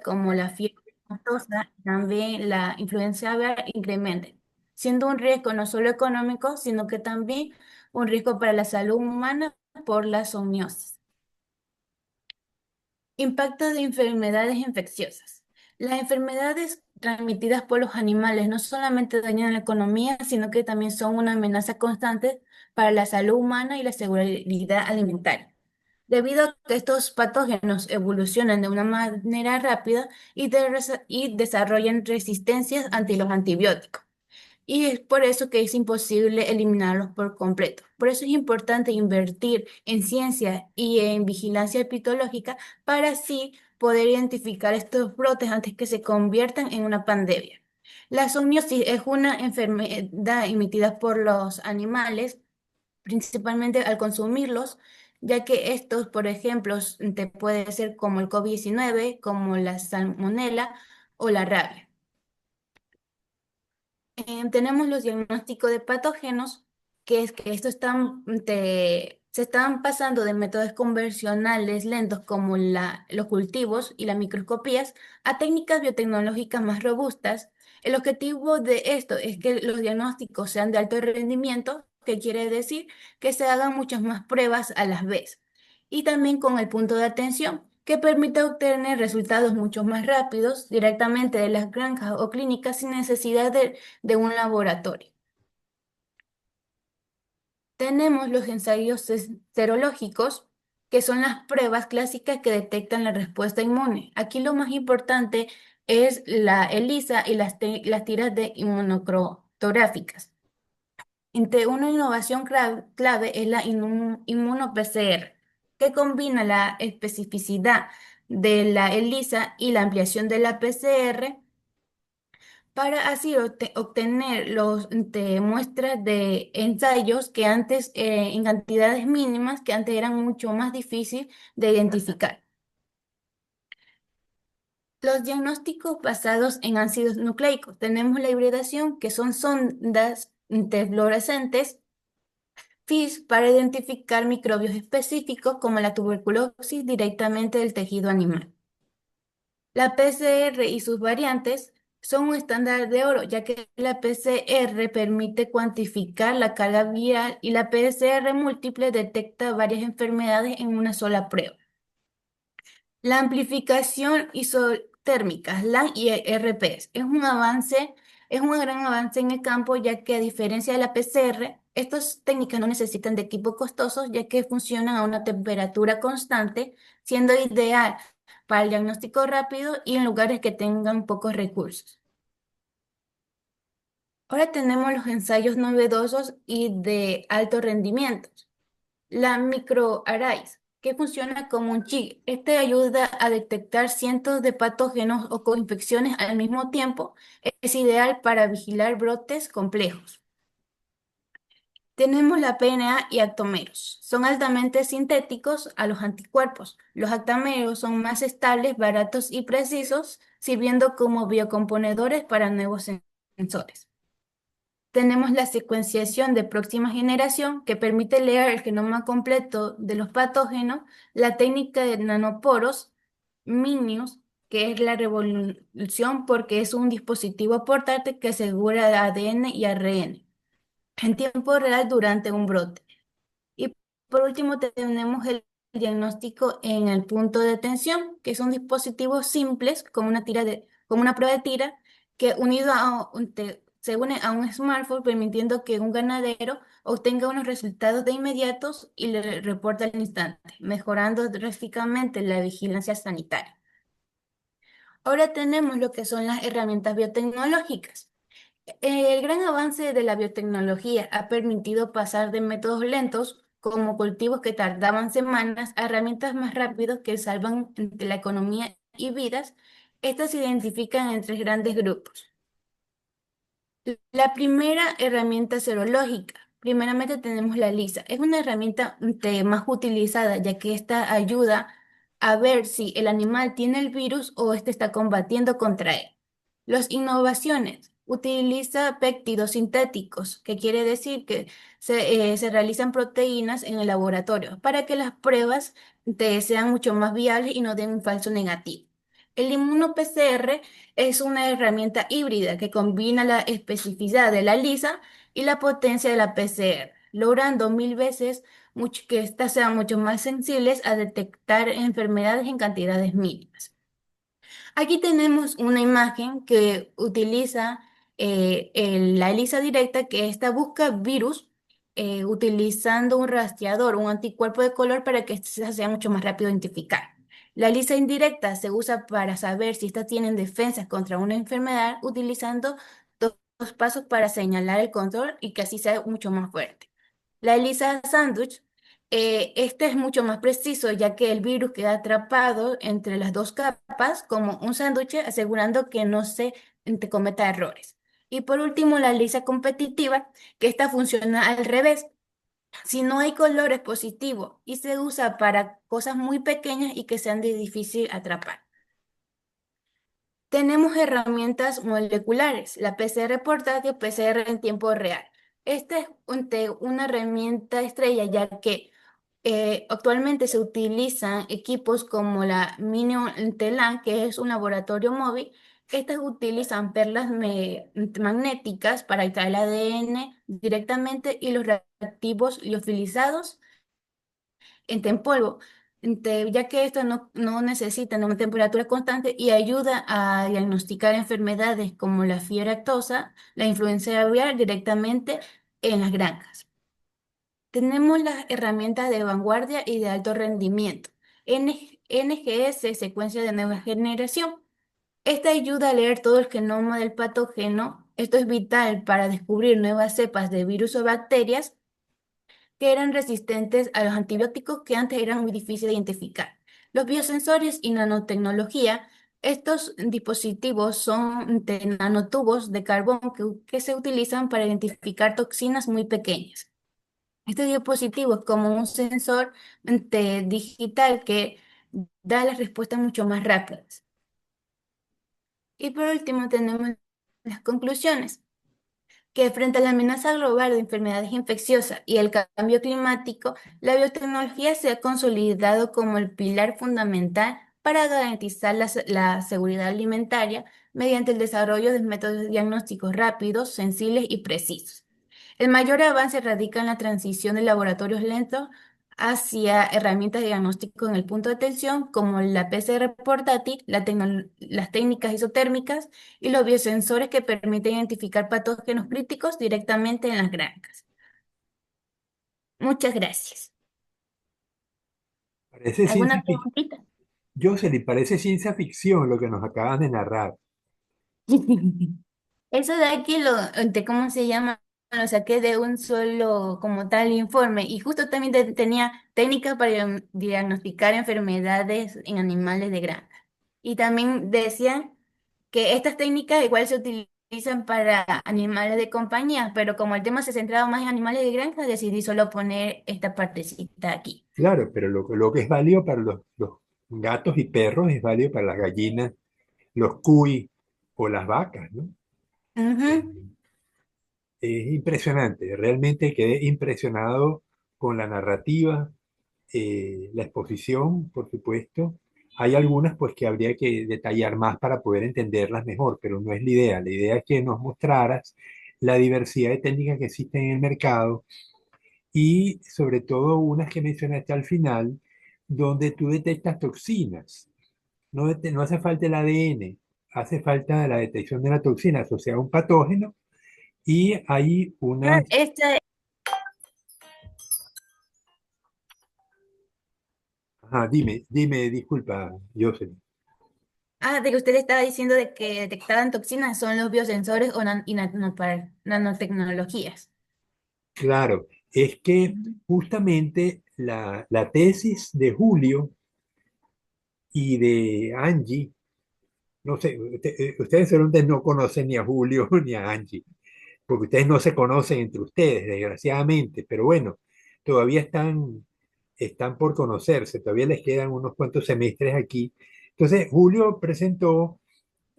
como la fiebre aftosa, también la influencia aviar incrementen, siendo un riesgo no solo económico, sino que también un riesgo para la salud humana por la zoonosis. Impacto de enfermedades infecciosas. Las enfermedades transmitidas por los animales no solamente dañan la economía, sino que también son una amenaza constante para la salud humana y la seguridad alimentaria, debido a que estos patógenos evolucionan de una manera rápida y desarrollan resistencias ante los antibióticos. Y es por eso que es imposible eliminarlos por completo. Por eso es importante invertir en ciencia y en vigilancia epidemiológica para así poder identificar estos brotes antes que se conviertan en una pandemia. La zooniosis es una enfermedad emitida por los animales, principalmente al consumirlos, ya que estos, por ejemplo, te puede ser como el COVID-19, como la salmonela o la rabia. Tenemos los diagnósticos de patógenos, que es que estos se están pasando de métodos convencionales lentos como los cultivos y las microscopías a técnicas biotecnológicas más robustas. El objetivo de esto es que los diagnósticos sean de alto rendimiento, que quiere decir que se hagan muchas más pruebas a la vez. Y también con el punto de atención, que permite obtener resultados mucho más rápidos directamente de las granjas o clínicas sin necesidad de un laboratorio. Tenemos los ensayos serológicos, que son las pruebas clásicas que detectan la respuesta inmune. Aquí lo más importante es la ELISA y las tiras de inmunocromográficas. Entre una innovación clave es la inmuno-PCR, que combina la especificidad de la ELISA y la ampliación de la PCR para así obtener muestras de ensayos que antes, en cantidades mínimas, que antes eran mucho más difícil de identificar. Los diagnósticos basados en ácidos nucleicos. Tenemos la hibridación, que son sondas fluorescentes FISH para identificar microbios específicos como la tuberculosis directamente del tejido animal. La PCR y sus variantes son un estándar de oro, ya que la PCR permite cuantificar la carga viral y la PCR múltiple detecta varias enfermedades en una sola prueba. La amplificación isotérmica, LAN y RPS, es un gran avance en el campo, ya que a diferencia de la PCR, estas técnicas no necesitan de equipos costosos, ya que funcionan a una temperatura constante, siendo ideal para el diagnóstico rápido y en lugares que tengan pocos recursos. Ahora tenemos los ensayos novedosos y de alto rendimiento. La microarrays, que funciona como un chip. Este ayuda a detectar cientos de patógenos o coinfecciones al mismo tiempo. Es ideal para vigilar brotes complejos. Tenemos la PNA y aptómeros. Son altamente sintéticos a los anticuerpos. Los aptómeros son más estables, baratos y precisos, sirviendo como biocomponedores para nuevos sensores. Tenemos la secuenciación de próxima generación, que permite leer el genoma completo de los patógenos, la técnica de nanoporos, Minius, que es la revolución porque es un dispositivo portátil que asegura ADN y ARN en tiempo real durante un brote. Y por último tenemos el diagnóstico en el punto de tensión, que son dispositivos simples como una prueba de tira que se une a un smartphone, permitiendo que un ganadero obtenga unos resultados de inmediatos y le reporte al instante, mejorando drásticamente la vigilancia sanitaria. Ahora tenemos lo que son las herramientas biotecnológicas. El gran avance de la biotecnología ha permitido pasar de métodos lentos, como cultivos que tardaban semanas, a herramientas más rápidas que salvan la economía y vidas. Estas se identifican en tres grandes grupos. La primera herramienta serológica. Primeramente tenemos la ELISA. Es una herramienta más utilizada, ya que esta ayuda a ver si el animal tiene el virus o este está combatiendo contra él. Las innovaciones. Utiliza péptidos sintéticos, que quiere decir que se realizan proteínas en el laboratorio para que las pruebas sean mucho más viables y no den un falso negativo. El inmuno-PCR es una herramienta híbrida que combina la especificidad de la ELISA y la potencia de la PCR, logrando mil veces que éstas sean mucho más sensibles a detectar enfermedades en cantidades mínimas. Aquí tenemos una imagen que utiliza la ELISA directa, que esta busca virus utilizando un rastreador, un anticuerpo de color para que éste sea mucho más rápido de identificar. La ELISA indirecta se usa para saber si estas tienen defensas contra una enfermedad utilizando dos pasos para señalar el control y que así sea mucho más fuerte. La ELISA sándwich, este es mucho más preciso ya que el virus queda atrapado entre las dos capas como un sándwich, asegurando que no se cometa errores. Y por último, la ELISA competitiva, que esta funciona al revés. Si no hay colores positivos y se usa para cosas muy pequeñas y que sean de difícil atrapar. Tenemos herramientas moleculares, la PCR portátil, PCR en tiempo real. Esta es una herramienta estrella ya que actualmente se utilizan equipos como la Mini-Telan, que es un laboratorio móvil. Estas utilizan perlas magnéticas para extraer el ADN directamente y los reactivos liofilizados en polvo, ya que esto no necesita una temperatura constante y ayuda a diagnosticar enfermedades como la fiebre aftosa, la influenza aviar directamente en las granjas. Tenemos las herramientas de vanguardia y de alto rendimiento. NGS, secuencia de nueva generación. Esta ayuda a leer todo el genoma del patógeno. Esto es vital para descubrir nuevas cepas de virus o bacterias que eran resistentes a los antibióticos que antes eran muy difíciles de identificar. Los biosensores y nanotecnología, estos dispositivos son de nanotubos de carbón que se utilizan para identificar toxinas muy pequeñas. Este dispositivo es como un sensor digital que da las respuestas mucho más rápidas. Y por último tenemos las conclusiones que frente a la amenaza global de enfermedades infecciosas y el cambio climático, la biotecnología se ha consolidado como el pilar fundamental para garantizar la seguridad alimentaria mediante el desarrollo de métodos diagnósticos rápidos, sensibles y precisos. El mayor avance radica en la transición de laboratorios lentos hacia herramientas de diagnóstico en el punto de atención, como la PCR portátil, las técnicas isotérmicas y los biosensores que permiten identificar patógenos críticos directamente en las granjas. Muchas gracias. Parece ciencia ¿Alguna ficción. preguntita? Jocelyn, parece ciencia ficción lo que nos acaban de narrar. Eso de aquí ¿cómo se llama? Lo saqué de un solo como tal informe y justo también tenía técnicas para diagnosticar enfermedades en animales de granja. Y también decían que estas técnicas igual se utilizan para animales de compañía, pero como el tema se centraba más en animales de granja, decidí solo poner esta partecita aquí. Claro, pero lo que es válido para los gatos y perros es válido para las gallinas, los cuy o las vacas, ¿no? Ujú. Es impresionante, realmente quedé impresionado con la narrativa, la exposición, por supuesto. Hay algunas pues que habría que detallar más para poder entenderlas mejor, pero no es la idea. La idea es que nos mostraras la diversidad de técnicas que existen en el mercado y sobre todo unas que mencionaste al final, donde tú detectas toxinas. No hace falta el ADN, hace falta la detección de la toxina asociada a un patógeno y hay Ah, unas... esta, Ajá, dime, disculpa, Jocelyn. de que usted estaba diciendo de que detectaban toxinas son los biosensores y nanotecnologías. Claro, es que Ujú. justamente la tesis de Julio y de Angie, no sé, ustedes seguramente no conocen ni a Julio ni a Angie, porque ustedes no se conocen entre ustedes, desgraciadamente, pero bueno, todavía están por conocerse, todavía les quedan unos cuantos semestres aquí. Entonces, Julio presentó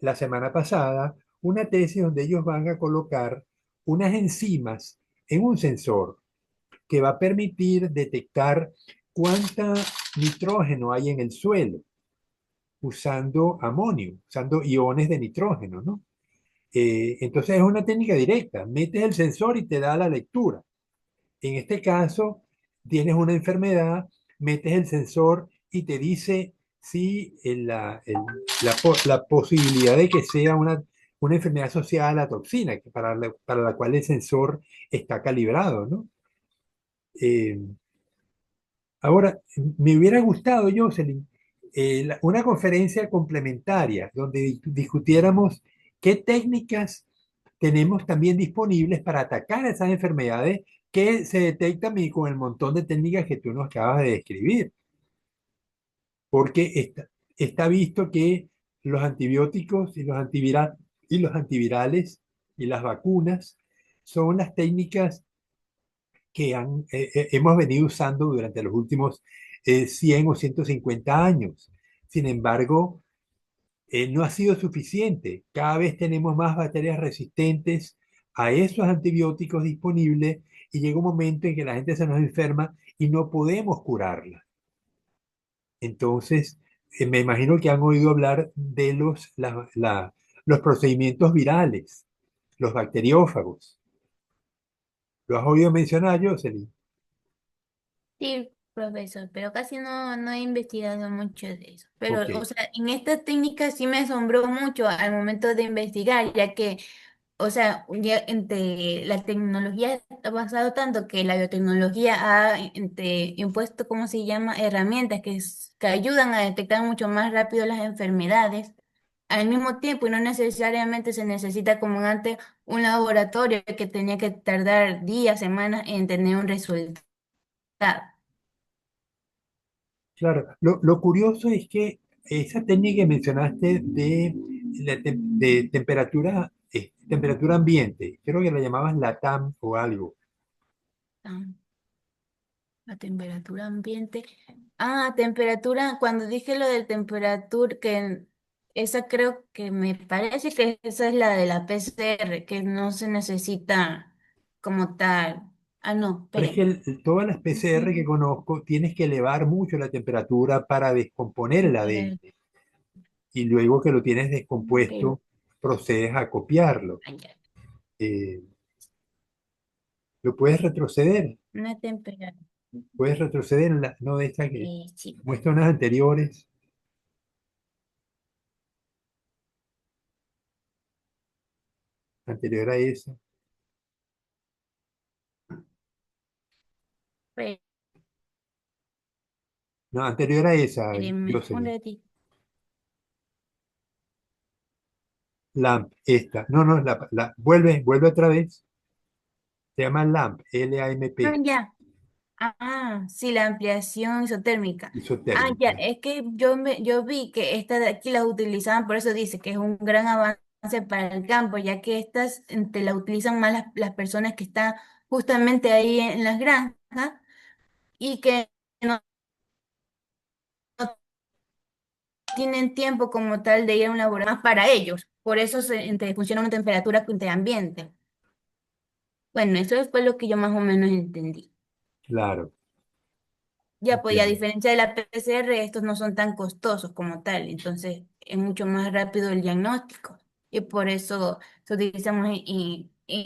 la semana pasada una tesis donde ellos van a colocar unas enzimas en un sensor que va a permitir detectar cuánta nitrógeno hay en el suelo. usando amonio, usando iones de nitrógeno, ¿no? Entonces es una técnica directa, metes el sensor y te da la lectura. En este caso, tienes una enfermedad, metes el sensor y te dice si la posibilidad de que sea una enfermedad asociada a la toxina, que para la cual el sensor está calibrado, ¿no? Eh, Ahora, me hubiera gustado, Jocelyn, una conferencia complementaria donde discutiéramos qué técnicas tenemos también disponibles para atacar esas enfermedades que se detectan y con el montón de técnicas que tú nos acabas de describir. Porque está visto que los antibióticos y y los antivirales y las vacunas son las técnicas que hemos venido usando durante los últimos 100 o 150 años. Sin embargo, no ha sido suficiente. Cada vez tenemos más bacterias resistentes a esos antibióticos disponibles y llega un momento en que la gente se nos enferma y no podemos curarla. Entonces, me imagino que han oído hablar de los procedimientos virales, los bacteriófagos. ¿Lo has oído mencionar, Jocelyn? Sí, profesor, pero casi no he investigado mucho de eso. Pero, Ok. o sea, en esta técnica sí me asombró mucho al momento de investigar, ya que, o sea, ya entre la tecnología ha avanzado tanto que la biotecnología ha impuesto, ¿cómo se llama?, herramientas que ayudan a detectar mucho más rápido las enfermedades al mismo tiempo y no necesariamente se necesita como antes un laboratorio que tenía que tardar días, semanas en tener un resultado. Lo curioso es que esa técnica que mencionaste de temperatura ambiente, creo que la llamabas LATAM o algo. Ah, la temperatura ambiente. Ah, temperatura, cuando dije lo de temperatura, que esa creo que me parece que esa es la de la PCR, que no se necesita como tal. Ah, no, Pero es que espérenme. todas las PCR que Ujú. conozco tienes que elevar mucho la temperatura para descomponer el Temperar- ADN y luego que lo tienes que- descompuesto procedes a copiarlo. ah, ya, Eh, lo puedes retroceder, una temperatura. puedes retroceder en no de esta que Sí. muestra unas anteriores, anterior a esa, no, anterior a esa, Espérenme un Jocelyn. ratito. LAMP, esta. No, no, vuelve otra vez. Se llama LAMP, Ah, LAMP, ya. Ah, sí, la ampliación isotérmica. Ah, ya, isotérmica. es que yo vi que esta de aquí las utilizaban, por eso dice que es un gran avance para el campo, ya que estas la utilizan más las personas que están justamente ahí en las granjas y que no tienen tiempo como tal de ir a un laboratorio más para ellos. Por eso funciona a una temperatura de ambiente. Bueno, eso fue lo que yo más o menos entendí. Claro, Ya, pues, y a entiendo. diferencia de la PCR, estos no son tan costosos como tal, entonces es mucho más rápido el diagnóstico. Y por eso se utilizamos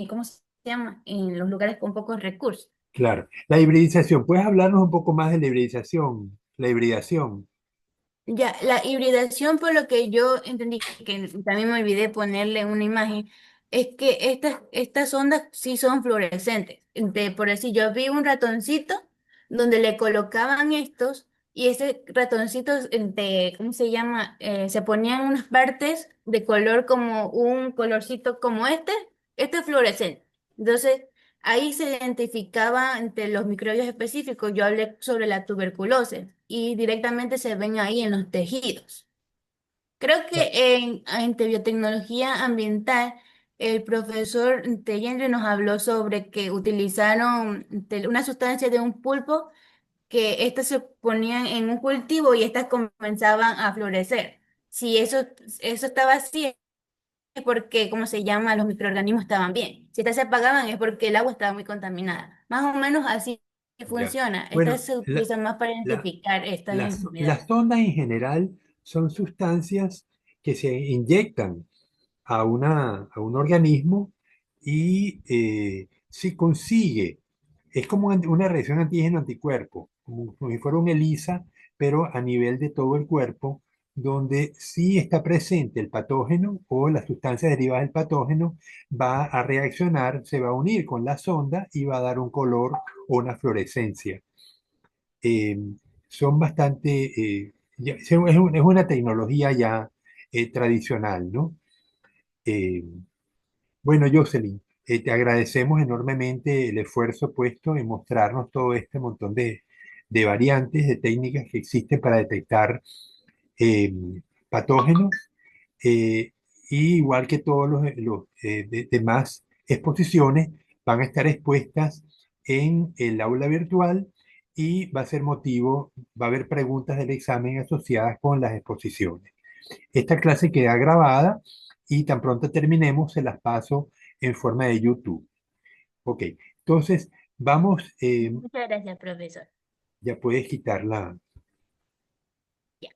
¿cómo se llama? En los lugares con pocos recursos. Claro. La hibridización. ¿Puedes hablarnos un poco más de la hibridización? La hibridación. Ya, la hibridación, por lo que yo entendí, que también me olvidé ponerle una imagen, es que estas ondas sí son fluorescentes. Por decir, yo vi un ratoncito donde le colocaban estos y ese ratoncito, ¿cómo se llama? Se ponían unas partes de color como un colorcito como este es fluorescente. Entonces, ahí se identificaba entre los microbios específicos. Yo hablé sobre la tuberculosis y directamente se ven ahí en los tejidos. Creo que en biotecnología ambiental, el profesor Tellendre nos habló sobre que utilizaron una sustancia de un pulpo que estas se ponían en un cultivo y estas comenzaban a florecer. Si eso estaba así, es porque, ¿cómo se llama? Los microorganismos estaban bien. Si estas se apagaban es porque el agua estaba muy contaminada. Más o menos así Ya. funciona. Bueno, Estas se utilizan más para identificar estas las enfermedades. ondas en general son sustancias que se inyectan a un organismo y se consigue, es como una reacción antígeno-anticuerpo, como si fuera un ELISA, pero a nivel de todo el cuerpo, donde sí está presente el patógeno o las sustancias derivadas del patógeno, va a reaccionar, se va a unir con la sonda y va a dar un color o una fluorescencia. eh, Son bastante, es una tecnología ya tradicional, ¿no? Eh, bueno, Jocelyn, te agradecemos enormemente el esfuerzo puesto en mostrarnos todo este montón de variantes, de técnicas que existen para detectar eh, patógenos, eh, y igual que todos los demás exposiciones, van a estar expuestas en el aula virtual y va a ser motivo, va a haber preguntas del examen asociadas con las exposiciones. Esta clase queda grabada y tan pronto terminemos se las paso en forma de YouTube. Ok, entonces vamos, Muchas gracias, profesor. ya puedes quitarla. Ya.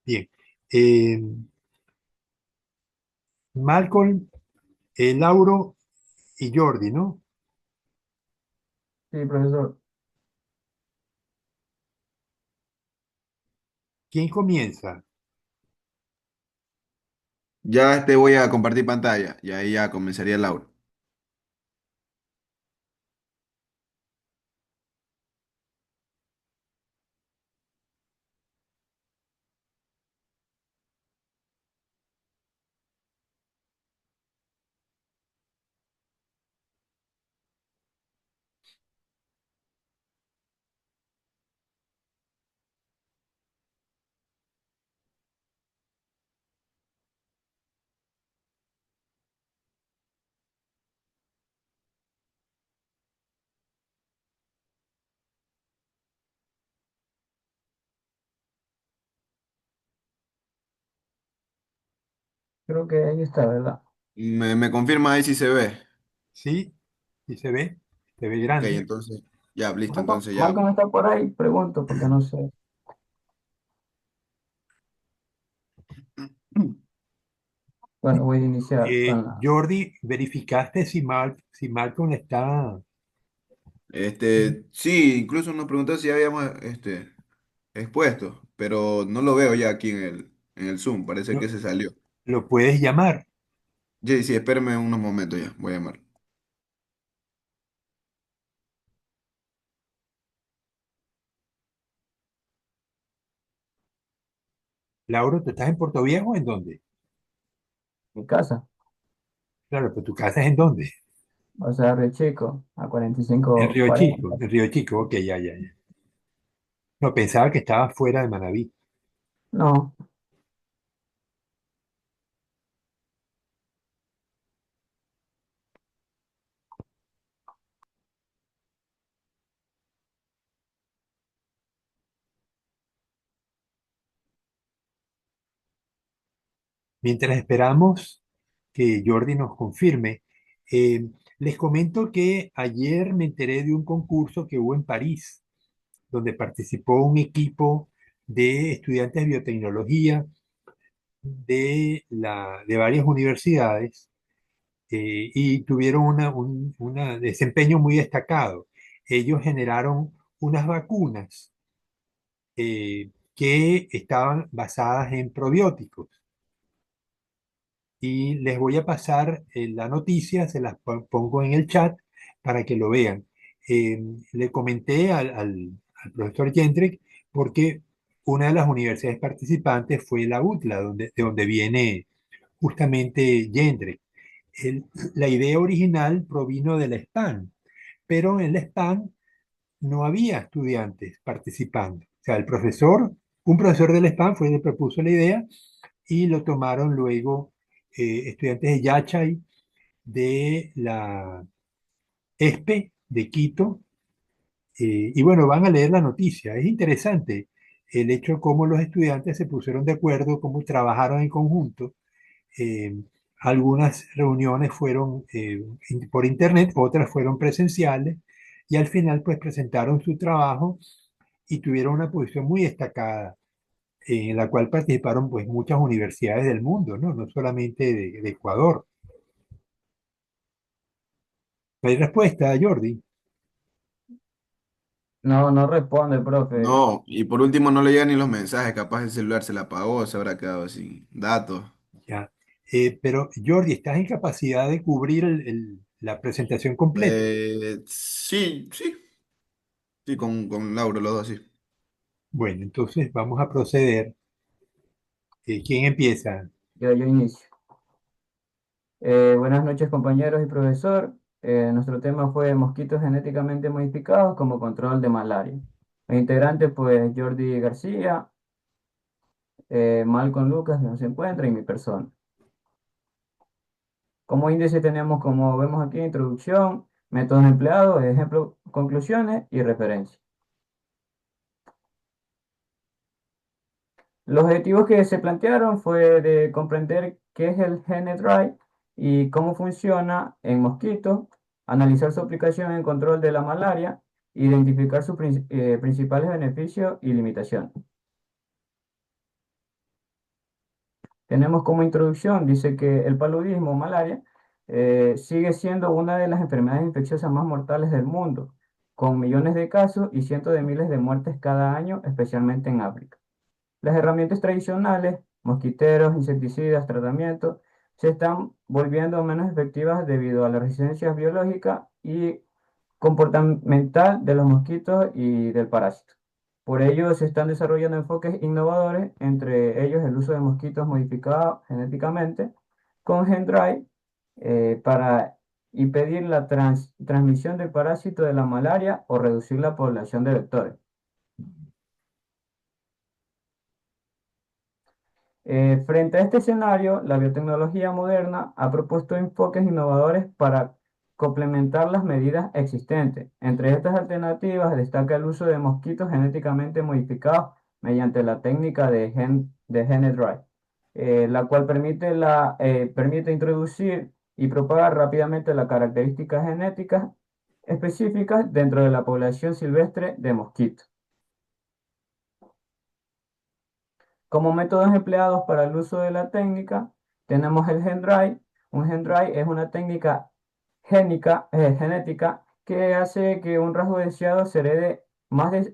Bien. Eh, Malcolm, Lauro y Jordi, ¿no? Sí, profesor. ¿Quién comienza? Ya voy a compartir pantalla y ahí ya comenzaría Laura. Creo que ahí está, ¿verdad? Me confirma ahí si se ve. ¿Sí? ¿Sí se ve? ¿Se ve Ok, grande? entonces, ya, listo, Malcolm, entonces ya. Malcolm está por ahí, pregunto, porque no sé. Bueno, voy a iniciar con la... Jordi, ¿verificaste si Malcolm está? Sí, incluso nos preguntó si habíamos expuesto, pero no lo veo ya aquí en el Zoom, parece que ¿Lo, se salió. lo puedes llamar? Sí, sí, espérame unos momentos ya, voy a llamar. Lauro, ¿tú estás en Puerto Viejo o en dónde? Mi casa, Claro, pero tu casa es en dónde? o sea, Río Chico, a En 45, Río Chico, 40. en Río Chico, ok, ya, ya, ya. No, pensaba que estaba fuera de Manaví. No, Mientras esperamos que Jordi nos confirme, les comento que ayer me enteré de un concurso que hubo en París, donde participó un equipo de estudiantes de biotecnología de varias universidades, y tuvieron un desempeño muy destacado. Ellos generaron unas vacunas que estaban basadas en probióticos. Y les voy a pasar la noticia, se las pongo en el chat para que lo vean. Le comenté al profesor Jendrik porque una de las universidades participantes fue la UTLA, de donde viene justamente Jendrik. La idea original provino de la SPAN, pero en la SPAN no había estudiantes participando. O sea, un profesor del SPAN fue el que propuso la idea y lo tomaron luego estudiantes de Yachay, de la ESPE de Quito, y bueno, van a leer la noticia. Es interesante el hecho de cómo los estudiantes se pusieron de acuerdo, cómo trabajaron en conjunto. Eh, Algunas reuniones fueron por internet, otras fueron presenciales, y al final pues presentaron su trabajo y tuvieron una posición muy destacada en la cual participaron pues muchas universidades del mundo, ¿no? No solamente de Ecuador. ¿No hay respuesta, Jordi? No, no responde, profe. No, y por último no le llegan ni los mensajes, capaz el celular se le apagó, se habrá quedado sin datos. Ya. Pero Jordi, ¿estás en capacidad de cubrir la presentación completa? Sí, sí, sí, con Lauro, los dos, sí. Bueno, entonces vamos a proceder. ¿Quién empieza? Yo inicio. Buenas noches, compañeros y profesor. Nuestro tema fue mosquitos genéticamente modificados como control de malaria. Los integrantes, pues, Jordi García, Malcolm Lucas, que no se encuentra, y mi persona. Como índice tenemos, como vemos aquí, introducción, métodos empleados, ejemplo, conclusiones y referencias. Los objetivos que se plantearon fue de comprender qué es el gene drive y cómo funciona en mosquitos, analizar su aplicación en control de la malaria, identificar sus principales beneficios y limitaciones. Tenemos como introducción, dice que el paludismo o malaria sigue siendo una de las enfermedades infecciosas más mortales del mundo, con millones de casos y cientos de miles de muertes cada año, especialmente en África. Las herramientas tradicionales, mosquiteros, insecticidas, tratamientos, se están volviendo menos efectivas debido a la resistencia biológica y comportamental de los mosquitos y del parásito. Por ello, se están desarrollando enfoques innovadores, entre ellos el uso de mosquitos modificados genéticamente con GenDrive para impedir la transmisión del parásito de la malaria o reducir la población de vectores. Frente a este escenario, la biotecnología moderna ha propuesto enfoques innovadores para complementar las medidas existentes. Entre estas alternativas destaca el uso de mosquitos genéticamente modificados mediante la técnica de GeneDrive, la cual permite introducir y propagar rápidamente las características genéticas específicas dentro de la población silvestre de mosquitos. Como métodos empleados para el uso de la técnica, tenemos el GenDrive. Un GenDrive es una técnica genética que hace que un rasgo deseado se herede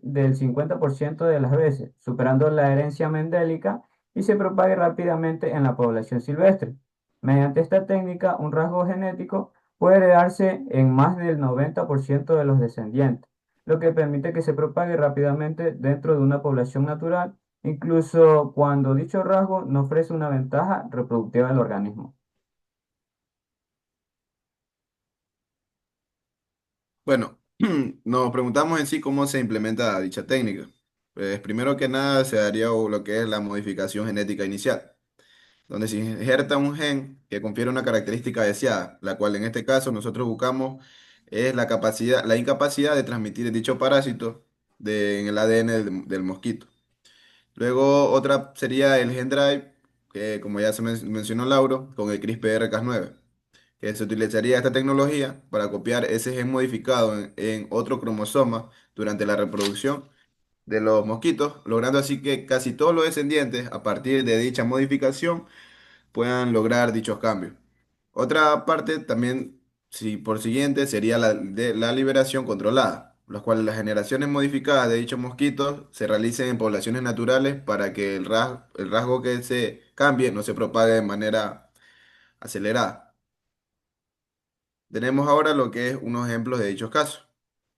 del 50% de las veces, superando la herencia mendélica y se propague rápidamente en la población silvestre. Mediante esta técnica, un rasgo genético puede heredarse en más del 90% de los descendientes, lo que permite que se propague rápidamente dentro de una población natural incluso cuando dicho rasgo no ofrece una ventaja reproductiva del organismo. Bueno, nos preguntamos en sí cómo se implementa dicha técnica. Pues primero que nada se daría lo que es la modificación genética inicial, donde se injerta un gen que confiere una característica deseada, la cual en este caso nosotros buscamos es la capacidad, la incapacidad de transmitir dicho parásito en el ADN del mosquito. Luego otra sería el gen drive, que como ya se mencionó Lauro, con el CRISPR-Cas9, que se utilizaría esta tecnología para copiar ese gen modificado en otro cromosoma durante la reproducción de los mosquitos, logrando así que casi todos los descendientes, a partir de dicha modificación, puedan lograr dichos cambios. Otra parte también, si por siguiente, sería la de la liberación controlada, los cuales las generaciones modificadas de dichos mosquitos se realicen en poblaciones naturales para que el rasgo que se cambie no se propague de manera acelerada. Tenemos ahora lo que es unos ejemplos de dichos casos.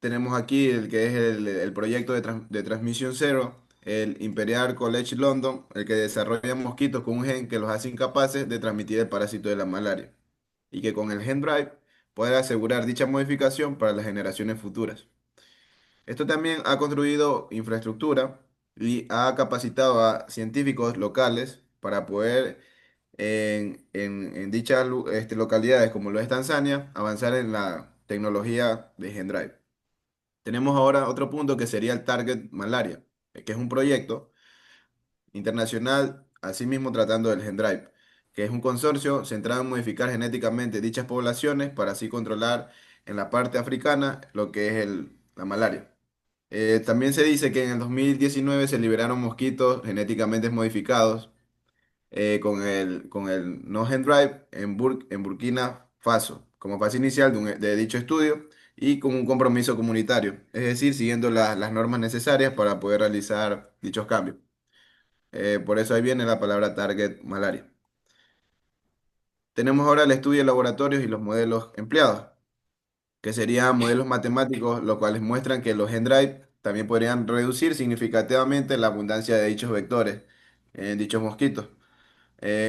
Tenemos aquí el que es el proyecto de transmisión cero, el Imperial College London, el que desarrolla mosquitos con un gen que los hace incapaces de transmitir el parásito de la malaria y que con el Gen Drive puede asegurar dicha modificación para las generaciones futuras. Esto también ha construido infraestructura y ha capacitado a científicos locales para poder en dichas localidades como lo es Tanzania avanzar en la tecnología de Gen Drive. Tenemos ahora otro punto que sería el Target Malaria, que es un proyecto internacional, asimismo tratando del GenDrive, que es un consorcio centrado en modificar genéticamente dichas poblaciones para así controlar en la parte africana lo que es la malaria. También se dice que en el 2019 se liberaron mosquitos genéticamente modificados con el No Hand Drive en Burkina Faso, como fase inicial de dicho estudio y con un compromiso comunitario, es decir, siguiendo las normas necesarias para poder realizar dichos cambios. Por eso ahí viene la palabra target malaria. Tenemos ahora el estudio de laboratorios y los modelos empleados, que serían modelos matemáticos, los cuales muestran que los Drive también podrían reducir significativamente la abundancia de dichos vectores en dichos mosquitos,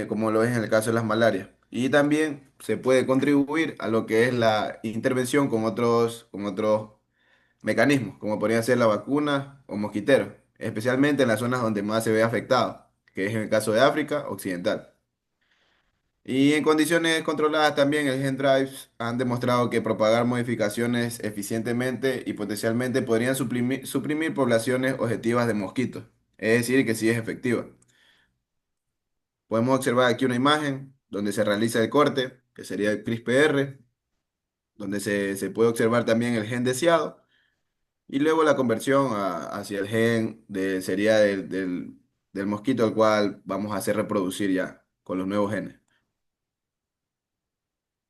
como lo es en el caso de las malarias. Y también se puede contribuir a lo que es la intervención con otros mecanismos, como podrían ser la vacuna o mosquiteros, especialmente en las zonas donde más se ve afectado, que es en el caso de África Occidental. Y en condiciones controladas también, el Gen Drives han demostrado que propagar modificaciones eficientemente y potencialmente podrían suprimir poblaciones objetivas de mosquitos. Es decir, que sí es efectiva. Podemos observar aquí una imagen donde se realiza el corte, que sería el CRISPR, donde se puede observar también el gen deseado y luego la conversión hacia el gen sería del mosquito al cual vamos a hacer reproducir ya con los nuevos genes.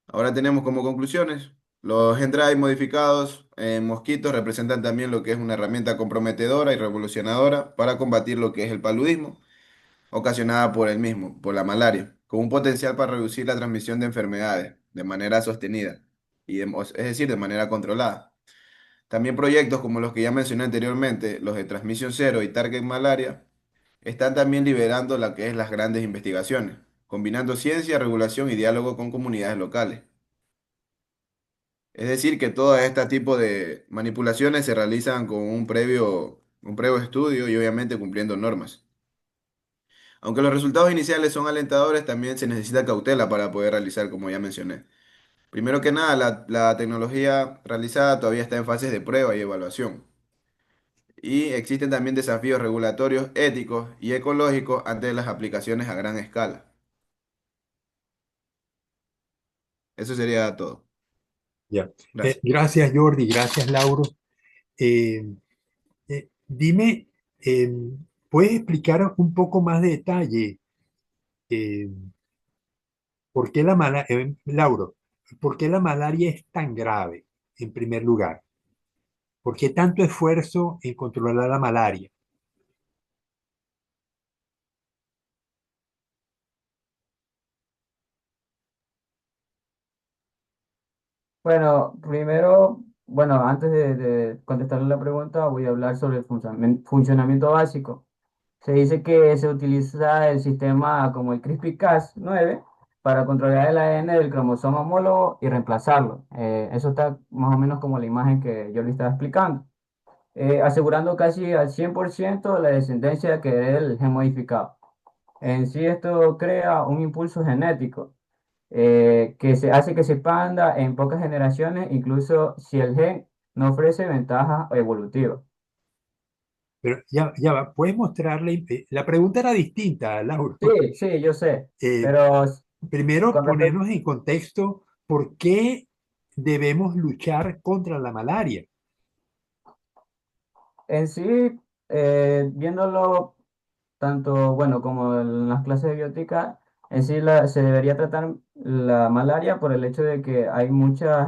Ahora tenemos como conclusiones, los Gendrive modificados en mosquitos representan también lo que es una herramienta comprometedora y revolucionadora para combatir lo que es el paludismo, ocasionada por el mismo, por la malaria, con un potencial para reducir la transmisión de enfermedades de manera sostenida, es decir, de manera controlada. También proyectos como los que ya mencioné anteriormente, los de Transmisión Cero y Target Malaria, están también liberando lo que es las grandes investigaciones, combinando ciencia, regulación y diálogo con comunidades locales. Es decir, que todo este tipo de manipulaciones se realizan con un previo estudio y obviamente cumpliendo normas. Aunque los resultados iniciales son alentadores, también se necesita cautela para poder realizar, como ya mencioné. Primero que nada, la tecnología realizada todavía está en fases de prueba y evaluación. Y existen también desafíos regulatorios, éticos y ecológicos ante las aplicaciones a gran escala. Eso sería todo. Ya. Gracias. Gracias, Jordi, gracias, Lauro. Eh, Dime, eh, ¿puedes explicar un poco más de detalle eh, por qué Lauro, por qué la malaria es tan grave, en primer lugar? ¿Por qué tanto esfuerzo en controlar la malaria? Bueno, primero, bueno, antes de contestarle la pregunta, voy a hablar sobre el funcionamiento básico. Se dice que se utiliza el sistema como el CRISPR-Cas9 para controlar el ADN del cromosoma homólogo y reemplazarlo. Eso está más o menos como la imagen que yo le estaba explicando, asegurando casi al 100% la descendencia que herede el gen modificado. En sí esto crea un impulso genético que se hace que se expanda en pocas generaciones, incluso si el gen no ofrece ventajas evolutivas. Pero ya va, ¿puedes mostrarle? La pregunta era distinta, Lauro. Sí, sí, yo sé, Eh, pero Primero, con respecto ponernos en contexto por qué debemos luchar contra la malaria. en sí, viéndolo tanto, bueno, como en las clases de biótica, en sí se debería tratar la malaria por el hecho de que hay muchas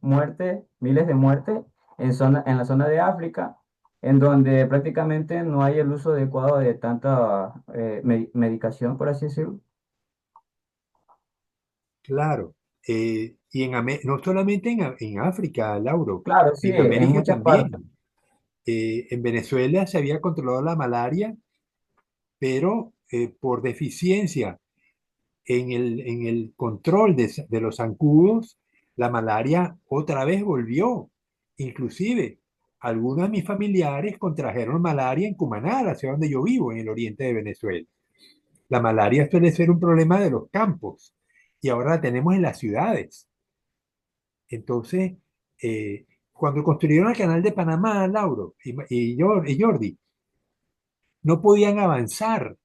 muertes, miles de muertes en la zona de África, en donde prácticamente no hay el uso adecuado de tanta medicación, por así decirlo. Claro. Y no solamente en África, Lauro, Claro, sí, en en América muchas partes. también. En Venezuela se había controlado la malaria, pero por deficiencia en el control de los zancudos, la malaria otra vez volvió. Inclusive, algunos de mis familiares contrajeron malaria en Cumaná, la ciudad donde yo vivo, en el oriente de Venezuela. La malaria suele ser un problema de los campos y ahora la tenemos en las ciudades. Entonces, cuando construyeron el canal de Panamá, Lauro y Jordi, no podían avanzar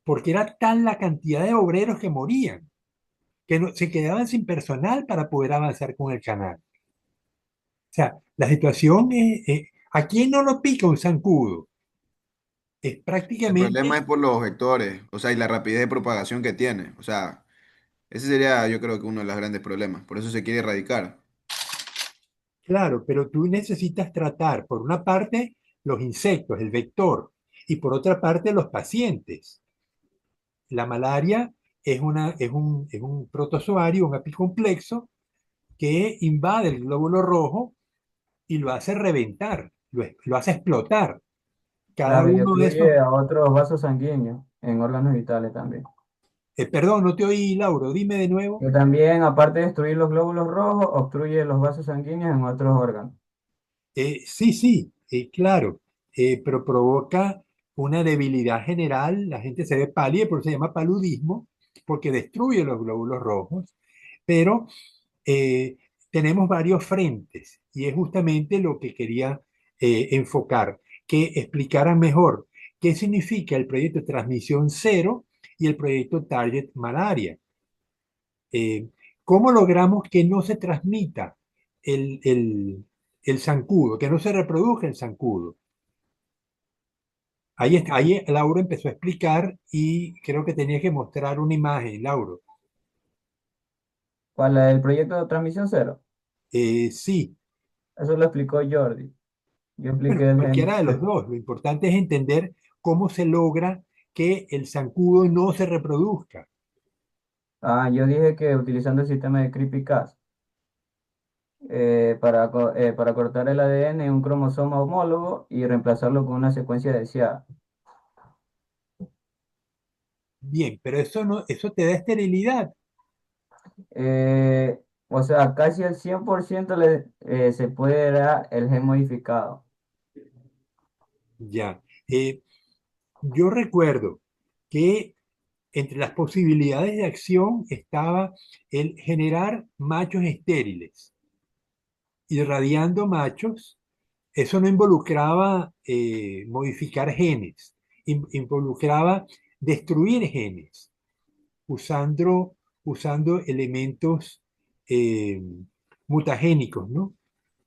porque era tal la cantidad de obreros que morían, que se quedaban sin personal para poder avanzar con el canal. sea, la situación es, ¿a quién no lo pica un zancudo? Es El problema prácticamente, es por los vectores, o sea, y la rapidez de propagación que tiene. O sea, ese sería, yo creo que uno de los grandes problemas. Por eso se quiere erradicar. claro, pero tú necesitas tratar, por una parte, los insectos, el vector, y por otra parte, los pacientes. La malaria es un protozoario, un apicomplexo, que invade el glóbulo rojo y lo hace reventar, lo hace explotar. Cada Claro, y uno de esos, ocluye a otros vasos sanguíneos en órganos vitales también. perdón, no te oí, Lauro, dime de nuevo. Que también, aparte de destruir los glóbulos rojos, obstruye los vasos sanguíneos en otros órganos. Sí, sí, claro, pero provoca una debilidad general, la gente se ve pálida, por eso se llama paludismo, porque destruye los glóbulos rojos, pero eh, tenemos varios frentes y es justamente lo que quería enfocar, que explicaran mejor qué significa el proyecto Transmisión Cero y el proyecto Target Malaria. Eh, ¿Cómo logramos que no se transmita el zancudo, que no se reproduzca el zancudo? Ahí Lauro empezó a explicar y creo que tenía que mostrar una imagen, Lauro. ¿Cuál es el proyecto de transmisión cero? Sí, Eso lo explicó Jordi. Yo bueno, expliqué el cualquiera gen. de los dos. Lo importante es entender cómo se logra que el zancudo no se reproduzca. Ah, yo dije que utilizando el sistema de Creepy-Cas para cortar el ADN en un cromosoma homólogo y reemplazarlo con una secuencia deseada. Bien, pero eso no, eso te da esterilidad. O sea, casi al 100% se puede dar el gen modificado. Ya. Yo recuerdo que entre las posibilidades de acción estaba el generar machos estériles, irradiando machos. Eso no involucraba modificar genes, involucraba destruir genes usando, usando elementos eh, mutagénicos, ¿no?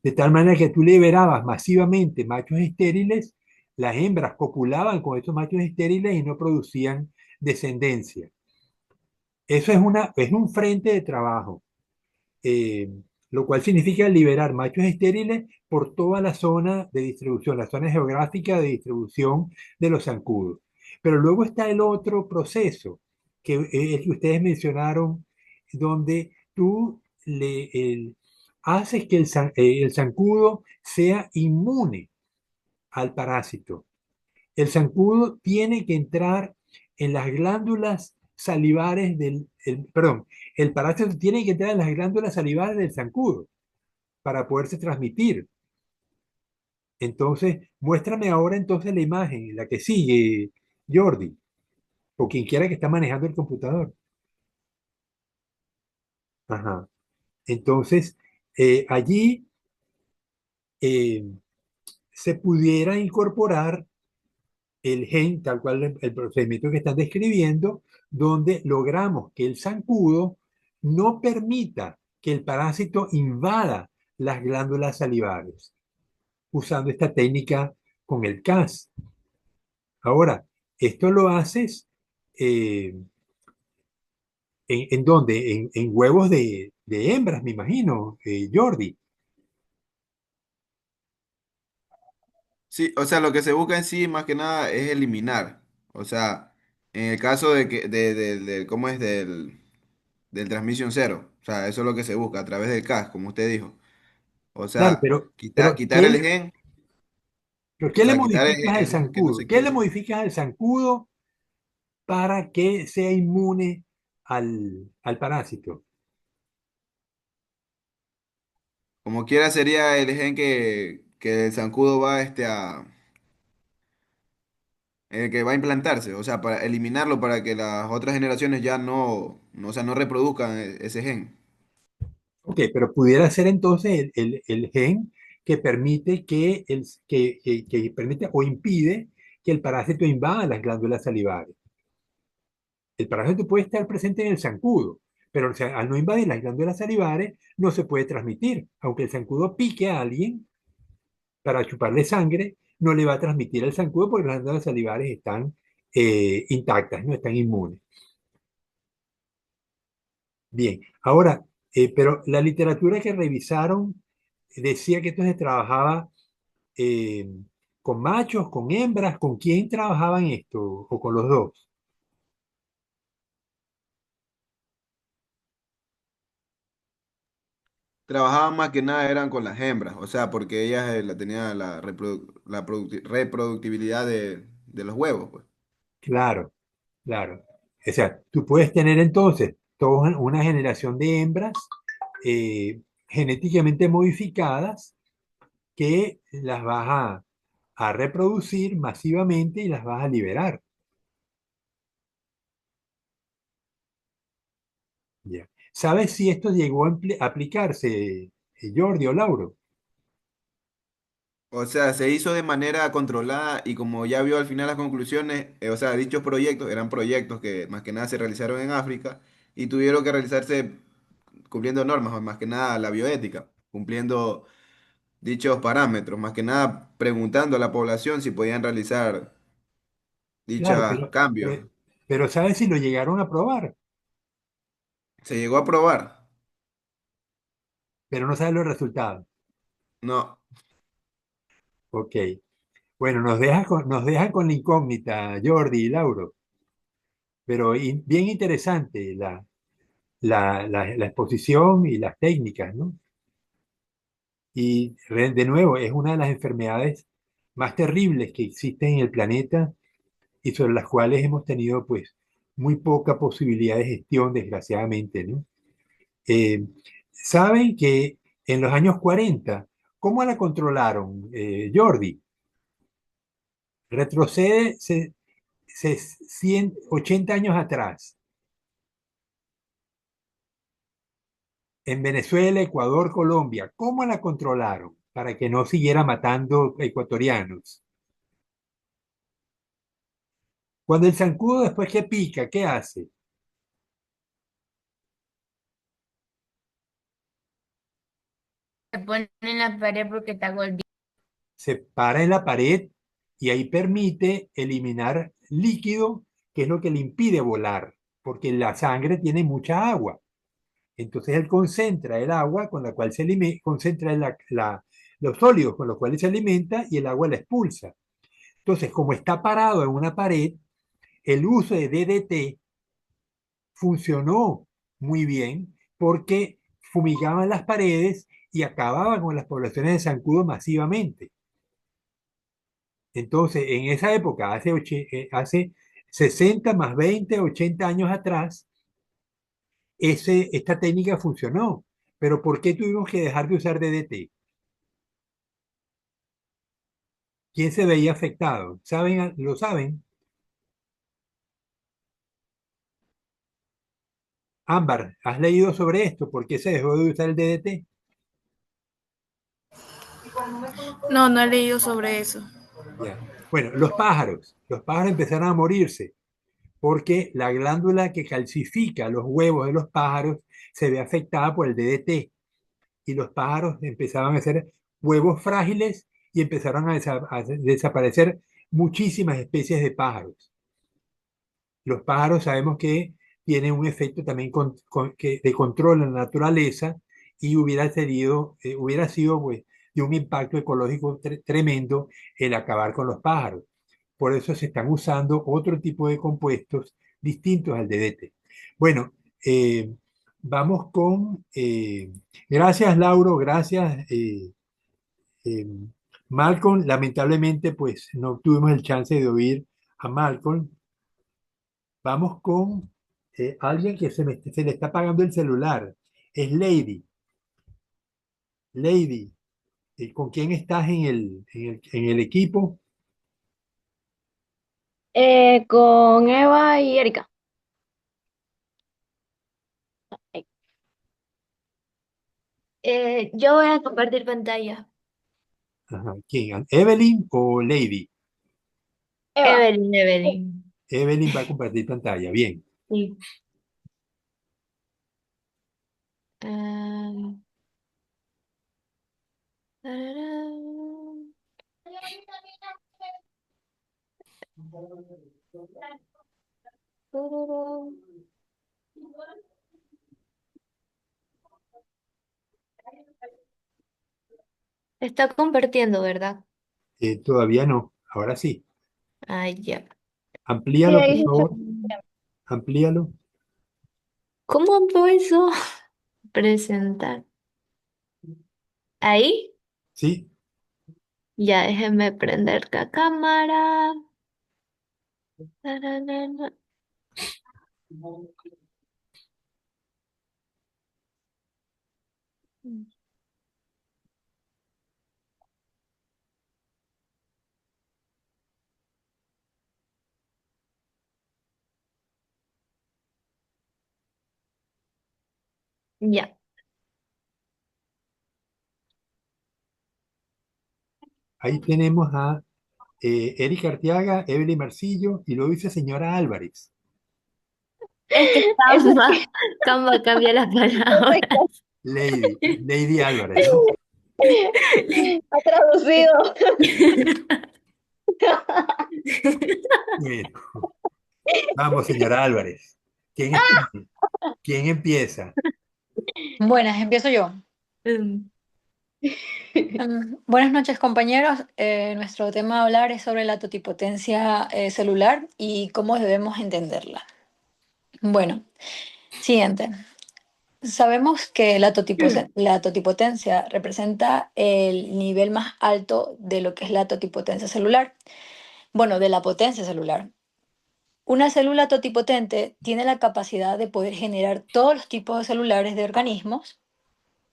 De tal manera que tú liberabas masivamente machos estériles, las hembras copulaban con esos machos estériles y no producían descendencia. Eso es un frente de trabajo, eh, lo cual significa liberar machos estériles por toda la zona de distribución, la zona geográfica de distribución de los zancudos. Pero luego está el otro proceso, que es el que ustedes mencionaron, donde tú haces que el zancudo sea inmune al parásito. El zancudo tiene que entrar en las glándulas salivares perdón, el parásito tiene que entrar en las glándulas salivares del zancudo para poderse transmitir. Entonces, muéstrame ahora entonces la imagen, la que sigue, Jordi, o quien quiera que está manejando el computador. Ajá. Entonces, allí eh, se pudiera incorporar el gen, tal cual el procedimiento que están describiendo, donde logramos que el zancudo no permita que el parásito invada las glándulas salivares, usando esta técnica con el CAS. Ahora, esto lo haces eh, ¿en dónde? En huevos de hembras, me imagino, Jordi. Sí, o sea, lo que se busca en sí más que nada es eliminar. O sea, en el caso de que, ¿cómo es? Del transmisión cero. O sea, eso es lo que se busca a través del CAS, como usted dijo. O Claro, sea, quitar ¿qué el le, gen, pero o ¿qué le sea, quitar modificas al el gen que no zancudo? se ¿Qué le quiere. modificas al zancudo para que sea inmune al parásito? Como quiera sería el gen que el zancudo va que va a implantarse, o sea, para eliminarlo para que las otras generaciones ya o sea, no reproduzcan ese gen. Ok, pero pudiera ser entonces el gen que permite que permite o impide que el parásito invada las glándulas salivares. El parásito puede estar presente en el zancudo, Pero o sea, al no invadir las glándulas salivares, no se puede transmitir. Aunque el zancudo pique a alguien para chuparle sangre, no le va a transmitir el zancudo porque las glándulas salivares están intactas, no están inmunes. Bien, ahora, pero la literatura que revisaron decía que entonces trabajaba eh, con machos, con hembras, ¿con quién trabajaban esto? ¿O con los dos? Trabajaban más que nada eran con las hembras, o sea, porque ellas tenían reproductibilidad de los huevos, pues. Claro, claro. O sea, tú puedes tener entonces toda una generación de hembras genéticamente modificadas que las vas a reproducir masivamente y las vas a liberar. Ya. ¿Sabes si esto llegó a aplicarse, Jordi o Lauro? O sea, se hizo de manera controlada y como ya vio al final las conclusiones, o sea, dichos proyectos eran proyectos que más que nada se realizaron en África y tuvieron que realizarse cumpliendo normas, o más que nada la bioética, cumpliendo dichos parámetros, más que nada preguntando a la población si podían realizar Claro, dichos cambios. pero ¿sabes si lo llegaron a probar? Se llegó a probar. Pero no sabes los resultados. No. Ok. Bueno, nos deja con la incógnita, Jordi y Lauro, pero bien interesante la exposición y las técnicas, ¿no? Y de nuevo, es una de las enfermedades más terribles que existen en el planeta y sobre las cuales hemos tenido, pues, muy poca posibilidad de gestión, desgraciadamente, ¿no? Eh, Saben que en los años 40, ¿cómo la controlaron, Jordi? Retrocede 180 años atrás, en Venezuela, Ecuador, Colombia, ¿cómo la controlaron para que no siguiera matando ecuatorianos? Cuando el zancudo después que pica, ¿qué hace? Se pone en la pared porque está golpeado. Se para en la pared y ahí permite eliminar líquido, que es lo que le impide volar, porque la sangre tiene mucha agua. Entonces él concentra el agua con la cual se alimenta, concentra los sólidos con los cuales se alimenta y el agua la expulsa. Entonces, como está parado en una pared, el uso de DDT funcionó muy bien porque fumigaban las paredes y acababan con las poblaciones de zancudo masivamente. Entonces, en esa época, hace 60 más 20, 80 años atrás, esta técnica funcionó. Pero ¿por qué tuvimos que dejar de usar DDT? ¿Quién se veía afectado? ¿Saben? ¿Lo saben? Ámbar, ¿has leído sobre esto? ¿Por qué se dejó de usar el DDT? No, no he leído sobre eso. Ya. Bueno, los pájaros empezaron a morirse porque la glándula que calcifica los huevos de los pájaros se ve afectada por el DDT y los pájaros empezaban a ser huevos frágiles y empezaron a desaparecer muchísimas especies de pájaros. Los pájaros sabemos que tienen un efecto también de control en la naturaleza y hubiera sido pues, de un impacto ecológico tremendo el acabar con los pájaros. Por eso se están usando otro tipo de compuestos distintos al DDT. Bueno, vamos con... gracias, Lauro, gracias, eh, Malcolm. Lamentablemente, pues no tuvimos el chance de oír a Malcolm. Vamos con alguien que se le está apagando el celular. Es Lady. Lady, ¿con quién estás en el equipo? Con Eva y Erika. Yo voy a compartir pantalla. Ajá, ¿quién? ¿Evelyn o Lady? Eva. Evelyn. Evelyn va a compartir pantalla. Bien. Sí. Em, tararán, tararán. Está convirtiendo, ¿verdad? Todavía no, ahora sí. Ah, ya. Sí, Amplíalo, ahí por se está. favor. Amplíalo. ¿Cómo hago eso? Presentar. Ahí. Sí, Ya, déjenme prender la cámara. Tararán. Ya. ahí tenemos a Erika Arteaga, Evelyn Marcillo y luego dice señora Álvarez. Es que Eso es Canva, Canva cambia las palabras. correcto. Lady Álvarez, ¿no? Ha traducido. Bueno, vamos, señora Álvarez. ¿Quién, quién empieza? Buenas, empiezo yo. Mm, Buenas noches, compañeros. Nuestro tema a hablar es sobre la totipotencia celular y cómo debemos entenderla. Bueno, siguiente. Sabemos que la totipotencia representa el nivel más alto de lo que es la totipotencia celular. Bueno, de la potencia celular. Una célula totipotente tiene la capacidad de poder generar todos los tipos de celulares de organismos,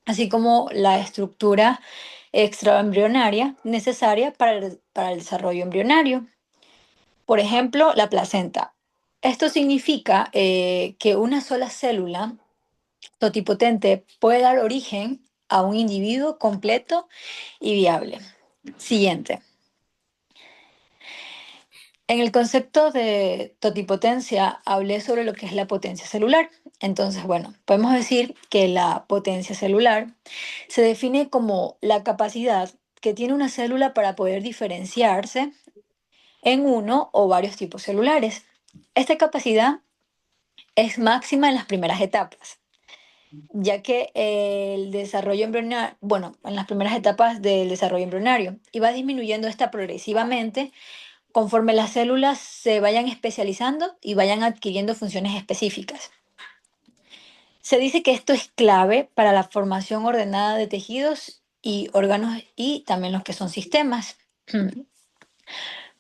así como la estructura extraembrionaria necesaria para el desarrollo embrionario. Por ejemplo, la placenta. Esto significa que una sola célula totipotente puede dar origen a un individuo completo y viable. Siguiente. En el concepto de totipotencia hablé sobre lo que es la potencia celular. Entonces, bueno, podemos decir que la potencia celular se define como la capacidad que tiene una célula para poder diferenciarse en uno o varios tipos celulares. Esta capacidad es máxima en las primeras etapas, ya que el desarrollo embrionario, bueno, en las primeras etapas del desarrollo embrionario, y va disminuyendo esta progresivamente conforme las células se vayan especializando y vayan adquiriendo funciones específicas. Se dice que esto es clave para la formación ordenada de tejidos y órganos y también los que son sistemas.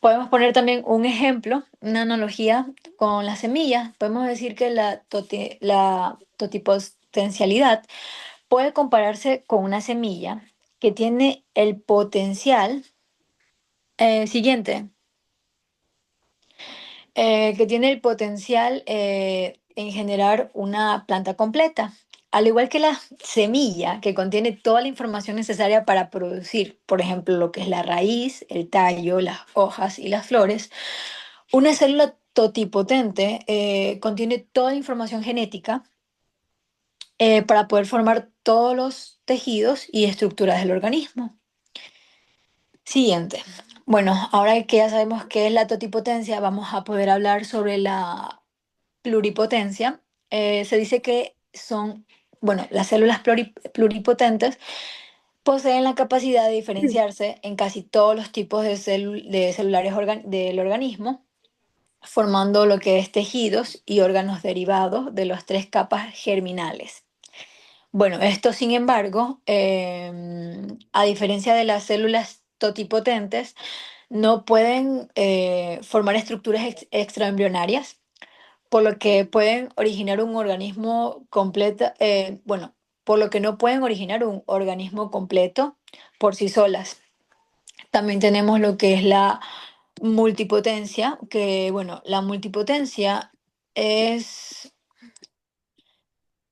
Podemos poner también un ejemplo, una analogía con las semillas. Podemos decir que la totipotencialidad puede compararse con una semilla que tiene el potencial siguiente. Que tiene el potencial en generar una planta completa. Al igual que la semilla, que contiene toda la información necesaria para producir, por ejemplo, lo que es la raíz, el tallo, las hojas y las flores, una célula totipotente contiene toda la información genética para poder formar todos los tejidos y estructuras del organismo. Siguiente. Bueno, ahora que ya sabemos qué es la totipotencia, vamos a poder hablar sobre la pluripotencia. Se dice que son, bueno, las células pluripotentes poseen la capacidad de diferenciarse en casi todos los tipos de celulares del organismo, formando lo que es tejidos y órganos derivados de las tres capas germinales. Bueno, esto sin embargo, a diferencia de las células totipotentes, no pueden formar estructuras extraembrionarias, por lo que pueden originar un organismo completo, bueno, por lo que no pueden originar un organismo completo por sí solas. También tenemos lo que es la multipotencia, que bueno, la multipotencia es,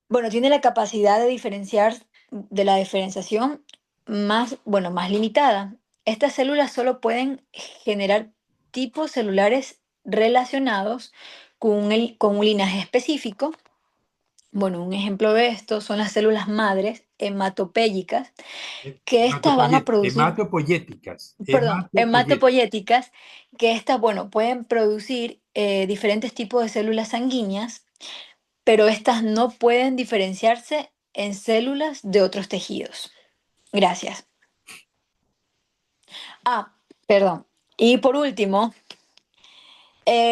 bueno, tiene la capacidad de diferenciar de la diferenciación más, bueno, más limitada. Estas células solo pueden generar tipos celulares relacionados con con un linaje específico, Bueno, un ejemplo de esto son las células madres hematopéyicas, que estas van a producir, Hematopoyéticas. perdón, hematopoyéticas, que estas, bueno, pueden producir diferentes tipos de células sanguíneas, pero estas no pueden diferenciarse en células de otros tejidos. Gracias. Ah, perdón. Y por último,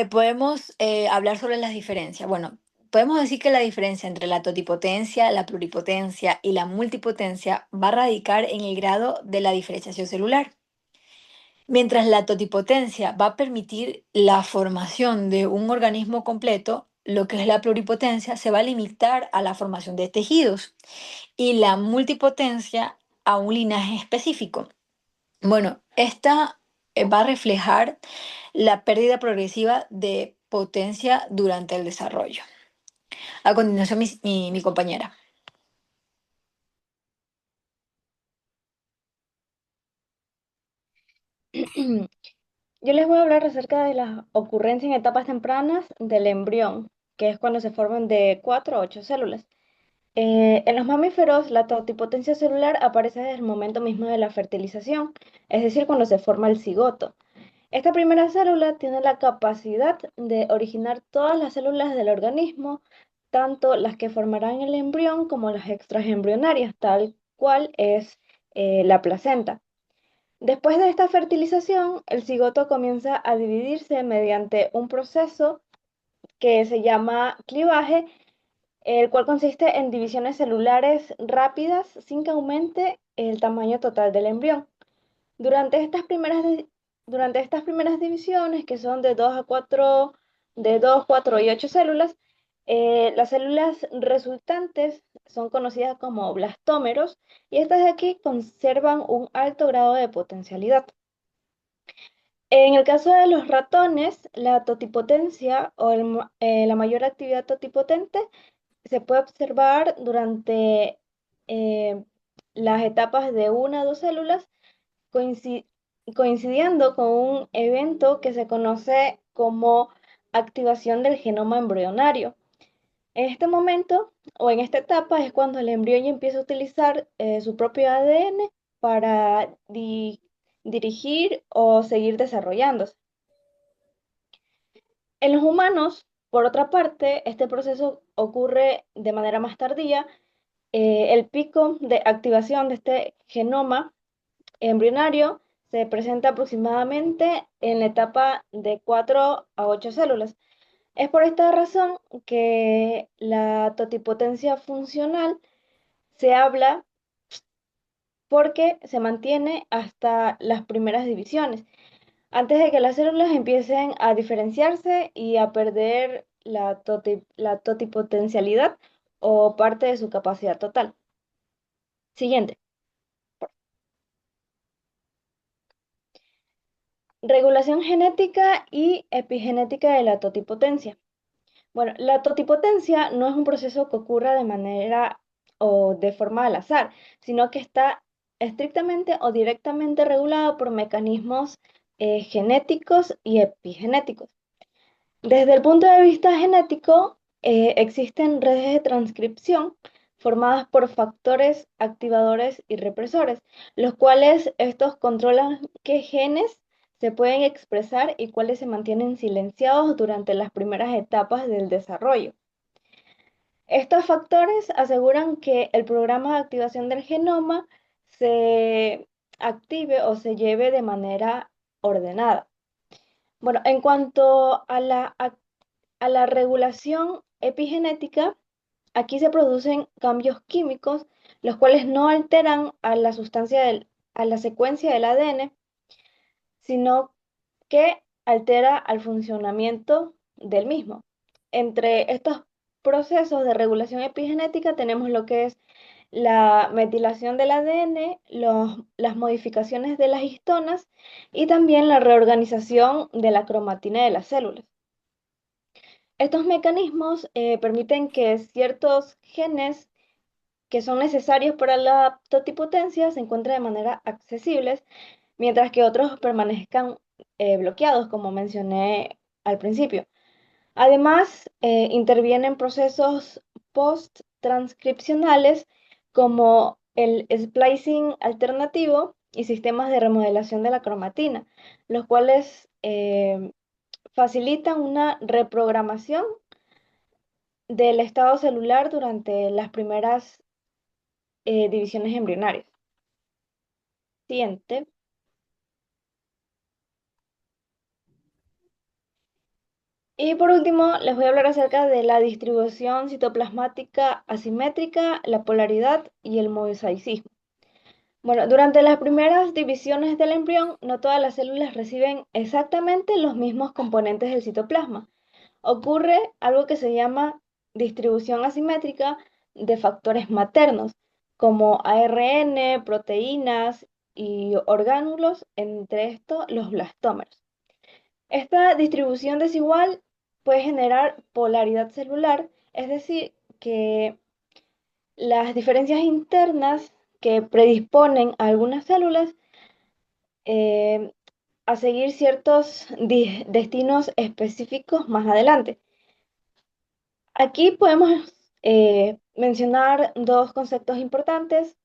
podemos hablar sobre las diferencias. Bueno, podemos decir que la diferencia entre la totipotencia, la pluripotencia y la multipotencia va a radicar en el grado de la diferenciación celular. Mientras la totipotencia va a permitir la formación de un organismo completo, lo que es la pluripotencia se va a limitar a la formación de tejidos y la multipotencia a un linaje específico. Bueno, esta va a reflejar la pérdida progresiva de potencia durante el desarrollo. A continuación, mi compañera. Yo les voy a hablar acerca de la ocurrencia en etapas tempranas del embrión, que es cuando se forman de 4 a 8 células. En los mamíferos, la totipotencia celular aparece desde el momento mismo de la fertilización, es decir, cuando se forma el cigoto. Esta primera célula tiene la capacidad de originar todas las células del organismo, tanto las que formarán el embrión como las extraembrionarias, tal cual es la placenta. Después de esta fertilización, el cigoto comienza a dividirse mediante un proceso que se llama clivaje, el cual consiste en divisiones celulares rápidas sin que aumente el tamaño total del embrión. Durante estas primeras, durante estas primeras divisiones, que son de 2 a 4, de 2, 4 y 8 células, las células resultantes son conocidas como blastómeros y estas de aquí conservan un alto grado de potencialidad. En el caso de los ratones, la totipotencia o la mayor actividad totipotente se puede observar durante las etapas de 1 a 2 células, coinci- coincidiendo con un evento que se conoce como activación del genoma embrionario. En este momento o en esta etapa es cuando el embrión ya empieza a utilizar su propio ADN para dirigir o seguir desarrollándose. En los humanos, por otra parte, este proceso ocurre de manera más tardía. El pico de activación de este genoma embrionario se presenta aproximadamente en la etapa de 4 a 8 células. Es por esta razón que la totipotencia funcional se habla porque se mantiene hasta las primeras divisiones, antes de que las células empiecen a diferenciarse y a perder la totipotencialidad o parte de su capacidad total. Siguiente. Regulación genética y epigenética de la totipotencia. Bueno, la totipotencia no es un proceso que ocurra de manera o de forma al azar, sino que está estrictamente o directamente regulado por mecanismos genéticos y epigenéticos. Desde el punto de vista genético, existen redes de transcripción formadas por factores activadores y represores, los cuales estos controlan qué genes se pueden expresar y cuáles se mantienen silenciados durante las primeras etapas del desarrollo. Estos factores aseguran que el programa de activación del genoma se active o se lleve de manera ordenada. Bueno, en cuanto a la regulación epigenética, aquí se producen cambios químicos, los cuales no alteran a la a la secuencia del ADN, sino que altera al funcionamiento del mismo. Entre estos procesos de regulación epigenética tenemos lo que es la metilación del ADN, las modificaciones de las histonas y también la reorganización de la cromatina de las células. Estos mecanismos permiten que ciertos genes que son necesarios para la totipotencia se encuentren de manera accesibles, mientras que otros permanezcan bloqueados, como mencioné al principio. Además, intervienen procesos post-transcripcionales como el splicing alternativo y sistemas de remodelación de la cromatina, los cuales facilitan una reprogramación del estado celular durante las primeras divisiones embrionarias. Siguiente. Y por último, les voy a hablar acerca de la distribución citoplasmática asimétrica, la polaridad y el mosaicismo. Bueno, durante las primeras divisiones del embrión, no todas las células reciben exactamente los mismos componentes del citoplasma. Ocurre algo que se llama distribución asimétrica de factores maternos, como ARN, proteínas y orgánulos, entre estos los blastómeros. Esta distribución desigual puede generar polaridad celular, es decir, que las diferencias internas que predisponen a algunas células eh, a seguir ciertos destinos específicos más adelante. Aquí podemos mencionar dos conceptos importantes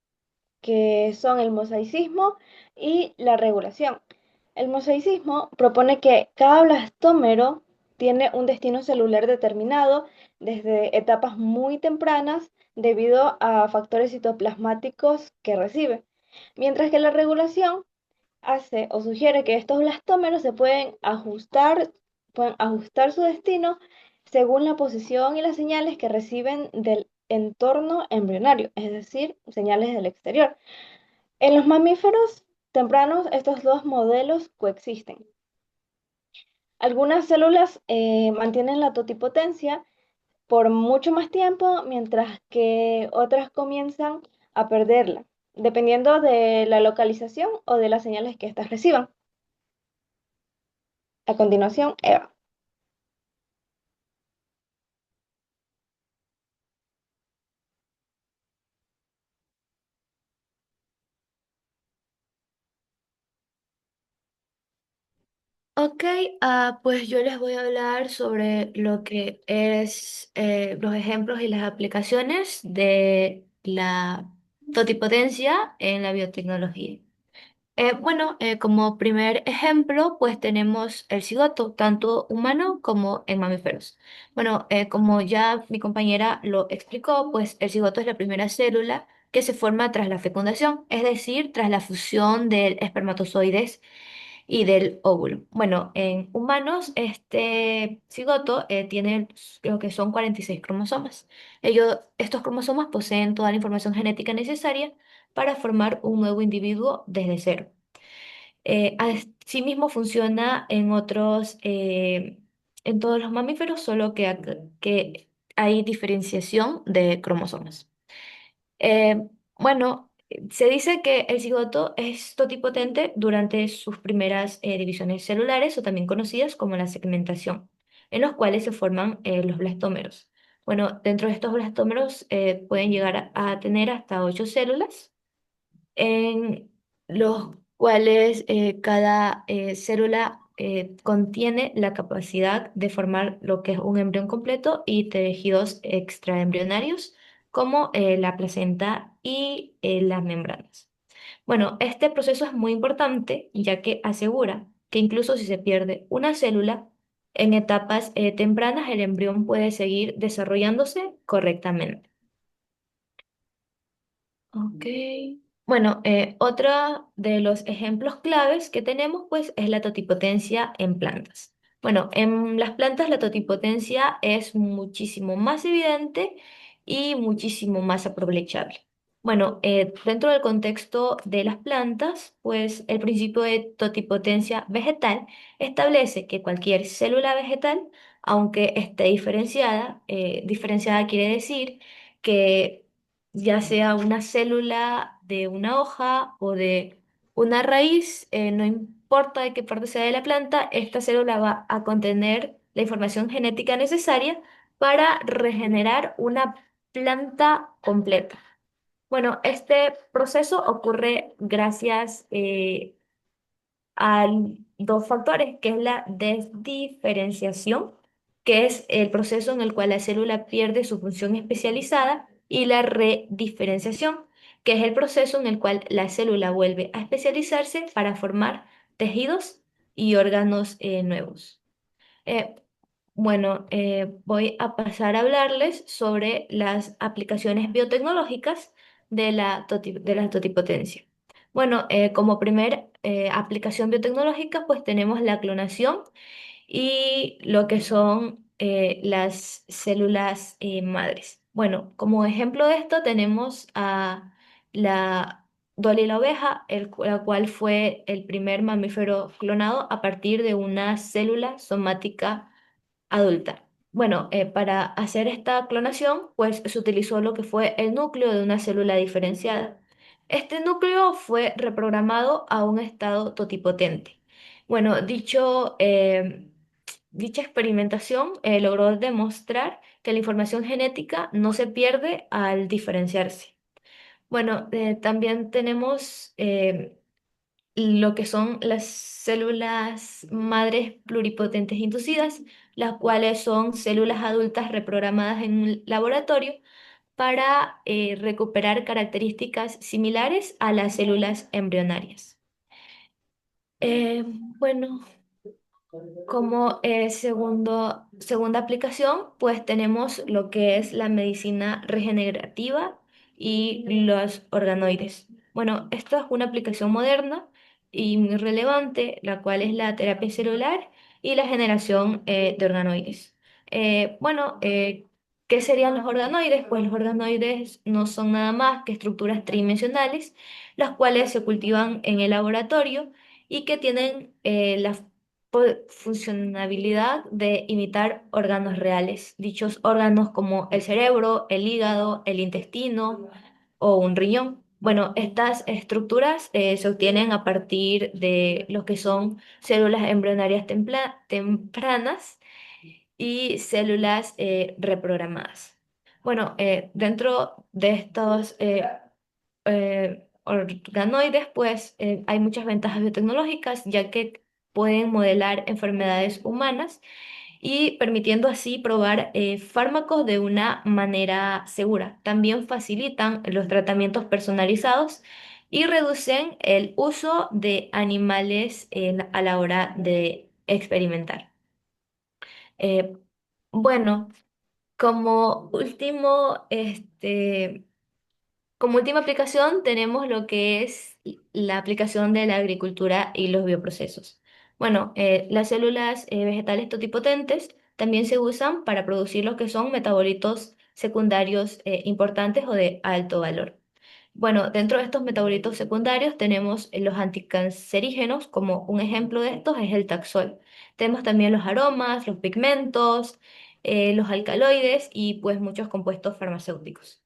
que son el mosaicismo y la regulación. El mosaicismo propone que cada blastómero tiene un destino celular determinado desde etapas muy tempranas debido a factores citoplasmáticos que recibe, mientras que la regulación hace o sugiere que estos blastómeros se pueden ajustar su destino según la posición y las señales que reciben del entorno embrionario, es decir, señales del exterior. En los mamíferos tempranos, estos dos modelos coexisten. Algunas células mantienen la totipotencia por mucho más tiempo, mientras que otras comienzan a perderla, dependiendo de la localización o de las señales que éstas reciban. A continuación, Eva. Ok, pues yo les voy a hablar sobre lo que es los ejemplos y las aplicaciones de la totipotencia en la biotecnología. Como primer ejemplo, pues tenemos el cigoto, tanto humano como en mamíferos. Como ya mi compañera lo explicó, pues el cigoto es la primera célula que se forma tras la fecundación, es decir, tras la fusión del espermatozoides y del óvulo. Bueno, en humanos, este cigoto tiene lo que son 46 cromosomas. Estos cromosomas poseen toda la información genética necesaria para formar un nuevo individuo desde cero. Asimismo funciona en todos los mamíferos, solo que hay diferenciación de cromosomas. Se dice que el cigoto es totipotente durante sus primeras divisiones celulares, o también conocidas como la segmentación, en los cuales se forman los blastómeros. Bueno, dentro de estos blastómeros pueden llegar a tener hasta 8 células en los cuales cada célula contiene la capacidad de formar lo que es un embrión completo y tejidos extraembrionarios, como la placenta y las membranas. Bueno, este proceso es muy importante ya que asegura que incluso si se pierde una célula, en etapas tempranas el embrión puede seguir desarrollándose correctamente. Ok. Otro de los ejemplos claves que tenemos, pues, es la totipotencia en plantas. Bueno, en las plantas la totipotencia es muchísimo más evidente y muchísimo más aprovechable. Dentro del contexto de las plantas, pues, el principio de totipotencia vegetal establece que cualquier célula vegetal, aunque esté diferenciada quiere decir que ya sea una célula de una hoja o de una raíz, no importa de qué parte sea de la planta, esta célula va a contener la información genética necesaria para regenerar una planta completa. Bueno, este proceso ocurre gracias a dos factores, que es la desdiferenciación, que es el proceso en el cual la célula pierde su función especializada, y la rediferenciación, que es el proceso en el cual la célula vuelve a especializarse para formar tejidos y órganos nuevos. Eh, Voy a pasar a hablarles sobre las aplicaciones biotecnológicas de la totipotencia. Como primer aplicación biotecnológica, pues tenemos la clonación y lo que son las células madres. Bueno, como ejemplo de esto tenemos a la Dolly la oveja, la cual fue el primer mamífero clonado a partir de una célula somática adulta. Para hacer esta clonación, pues se utilizó lo que fue el núcleo de una célula diferenciada. Este núcleo fue reprogramado a un estado totipotente. Bueno, dicha experimentación logró demostrar que la información genética no se pierde al diferenciarse. También tenemos lo que son las células madres pluripotentes inducidas, las cuales son células adultas reprogramadas en un laboratorio para recuperar características similares a las células embrionarias. Eh, bueno, Como segunda aplicación, pues tenemos lo que es la medicina regenerativa y los organoides. Bueno, esta es una aplicación moderna y muy relevante, la cual es la terapia celular y la generación de organoides. Eh, bueno, eh, ¿Qué serían los organoides? Pues los organoides no son nada más que estructuras tridimensionales, las cuales se cultivan en el laboratorio y que tienen la funcionalidad de imitar órganos reales. Dichos órganos como el cerebro, el hígado, el intestino o un riñón. Bueno, estas estructuras se obtienen a partir de lo que son células embrionarias tempranas y células reprogramadas. Dentro de estos organoides, pues hay muchas ventajas biotecnológicas, ya que pueden modelar enfermedades humanas y permitiendo así probar fármacos de una manera segura. También facilitan los tratamientos personalizados y reducen el uso de animales a la hora de experimentar. Eh, bueno, como último, como última aplicación tenemos lo que es la aplicación de la agricultura y los bioprocesos. Las células vegetales totipotentes también se usan para producir lo que son metabolitos secundarios importantes o de alto valor. Dentro de estos metabolitos secundarios tenemos los anticancerígenos, como un ejemplo de estos es el taxol. Tenemos también los aromas, los pigmentos, los alcaloides y pues muchos compuestos farmacéuticos.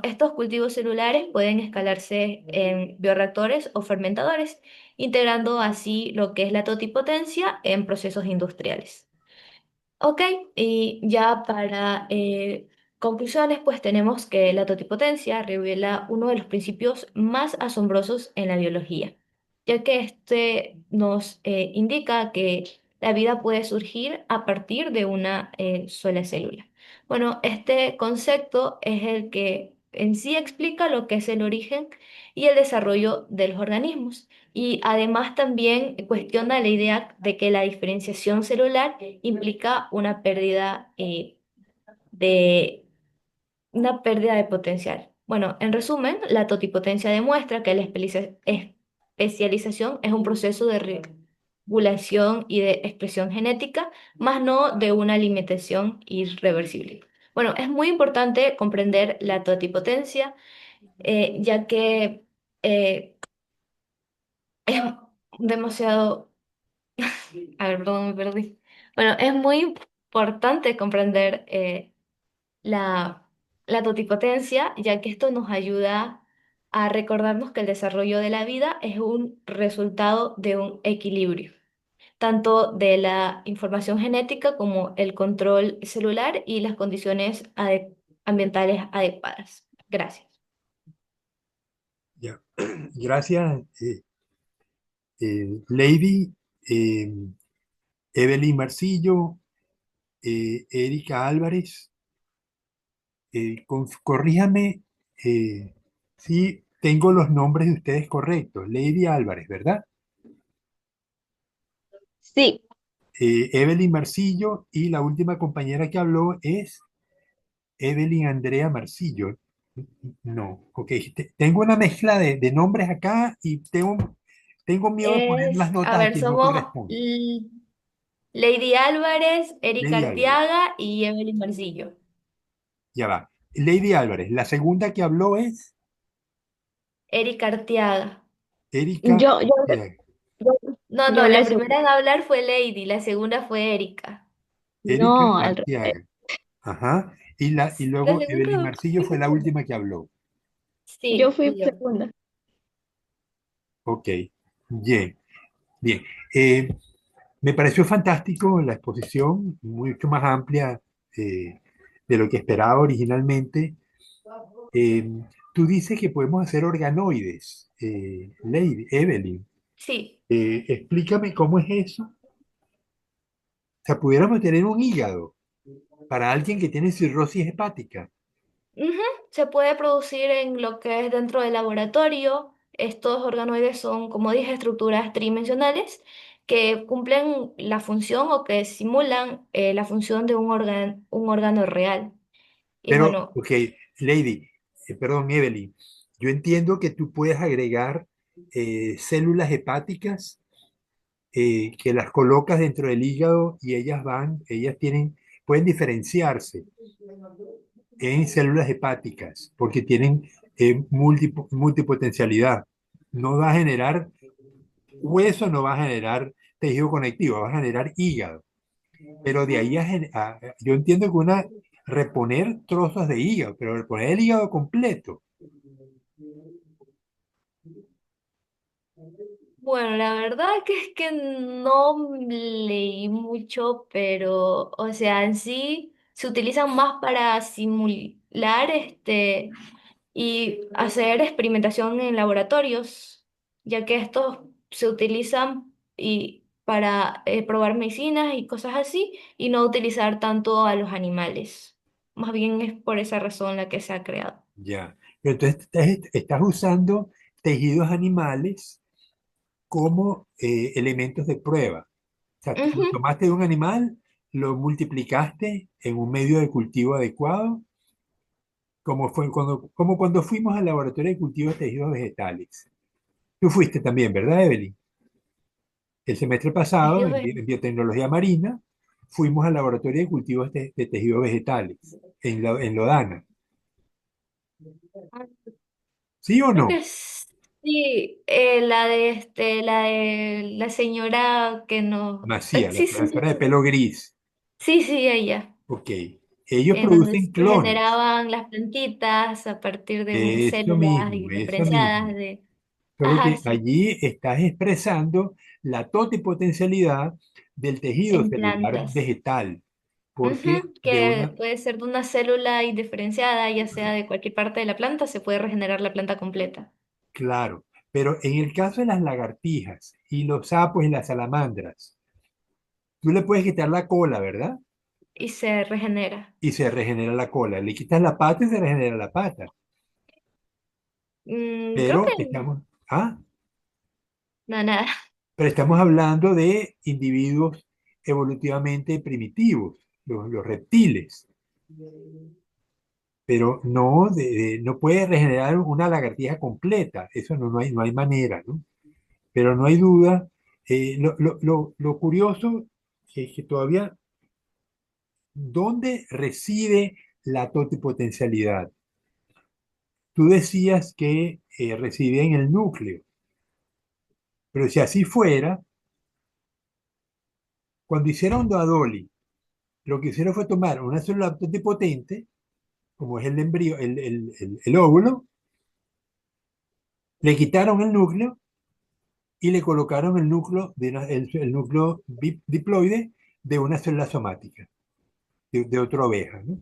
Estos cultivos celulares pueden escalarse en bioreactores o fermentadores, integrando así lo que es la totipotencia en procesos industriales. Ok, y ya para conclusiones, pues tenemos que la totipotencia revela uno de los principios más asombrosos en la biología, ya que este nos indica que la vida puede surgir a partir de una sola célula. Este concepto es el que en sí explica lo que es el origen y el desarrollo de los organismos. Y además también cuestiona la idea de que la diferenciación celular implica de una pérdida de potencial. En resumen, la totipotencia demuestra que la especialización es un proceso de regulación y de expresión genética, más no de una limitación irreversible. Es muy importante comprender la totipotencia, ya que eh, es demasiado. A ver, perdón, me perdí. Es muy importante comprender la, la totipotencia, ya que esto nos ayuda a recordarnos que el desarrollo de la vida es un resultado de un equilibrio, tanto de la información genética como el control celular y las condiciones ambientales adecuadas. Gracias. Ya. Gracias, Lady, Evelyn Marcillo, Erika Álvarez, corríjame si tengo los nombres de ustedes correctos. Lady Álvarez, ¿verdad? Sí, Evelyn Marcillo y la última compañera que habló es Evelyn Andrea Marcillo. No, ok. Tengo una mezcla de nombres acá y tengo miedo de poner las A notas a ver, quien no somos corresponde. Lady Álvarez, Erika Lady Álvarez, Arteaga y Evelyn Marcillo. ya va. Lady Álvarez, la segunda que habló es Erika Arteaga. Erika yo, yo, Arteaga. yo, No, yo no, la le supe. primera en hablar fue Lady, la segunda fue Erika. Erika No, al revés. Arteaga. Ajá. Y La luego Evelyn segunda Marcillo fue fue la última que habló. Yo Sí, fui y yo. segunda. Ok. Bien, bien. Eh, Me pareció fantástico la exposición, mucho más amplia de lo que esperaba originalmente. Eh, Tú dices que podemos hacer organoides, Lady Evelyn. Sí. Explícame cómo es eso. O sea, pudiéramos tener un hígado para alguien que tiene cirrosis hepática, Ujú. Se puede producir en lo que es dentro del laboratorio. Estos organoides son, como dije, estructuras tridimensionales que cumplen la función o que simulan la función de un órgano real. Y pero, bueno, ok, Lady, perdón, Evelyn, yo entiendo que tú puedes agregar células hepáticas que las colocas dentro del hígado y ellas pueden diferenciarse en células hepáticas porque tienen multipotencialidad. No va a generar hueso, no va a generar tejido conectivo, va a generar hígado. Pero de ahí yo entiendo que reponer trozos de hígado, pero reponer el hígado completo. bueno, la verdad que es que no leí mucho, pero, o sea, en sí se utilizan más para simular y hacer experimentación en laboratorios, ya que estos se utilizan para probar medicinas y cosas así, y no utilizar tanto a los animales. Más bien es por esa razón la que se ha creado. Ya. Pero entonces estás usando tejidos animales como elementos de prueba. O sea, tú lo Ujú. tomaste de un animal, lo multiplicaste en un medio de cultivo adecuado, como cuando fuimos al laboratorio de cultivo de tejidos vegetales. Tú fuiste también, ¿verdad, Evelyn? El semestre pasado, Tejidos en biotecnología marina, fuimos al laboratorio de cultivos de tejidos vegetales, en Lodana. ¿Sí o Creo no? que sí, la de la señora que nos... Macía, la Sí, sí, profesora de sí, pelo gris. sí, sí, ella, Ok. Ellos en donde producen se clones. generaban las plantitas a partir de Eso células mismo, eso diferenciadas mismo. de... Solo Ajá, que sí, allí estás expresando la totipotencialidad del tejido en celular plantas. vegetal, porque Ujú, que puede ser de una célula indiferenciada, ya sea de cualquier parte de la planta, se puede regenerar la planta completa claro, pero en el caso de las lagartijas y los sapos y las salamandras, tú le puedes quitar la cola, ¿verdad? y se regenera. Y se regenera la cola. Le quitas la pata y se regenera la pata. Creo Pero que no, nada. pero estamos hablando de individuos evolutivamente primitivos, los reptiles. Pero no, no puede regenerar una lagartija completa. Eso no hay manera, ¿no? Pero no hay duda. Lo curioso es que todavía, ¿dónde reside la totipotencialidad? Tú decías que reside en el núcleo, pero si así fuera, cuando hicieron Doadoli, lo que hicieron fue tomar una célula totipotente, como es el embrión, el óvulo, le quitaron el núcleo y le colocaron el núcleo, el núcleo diploide de una célula somática, de otra oveja, ¿no?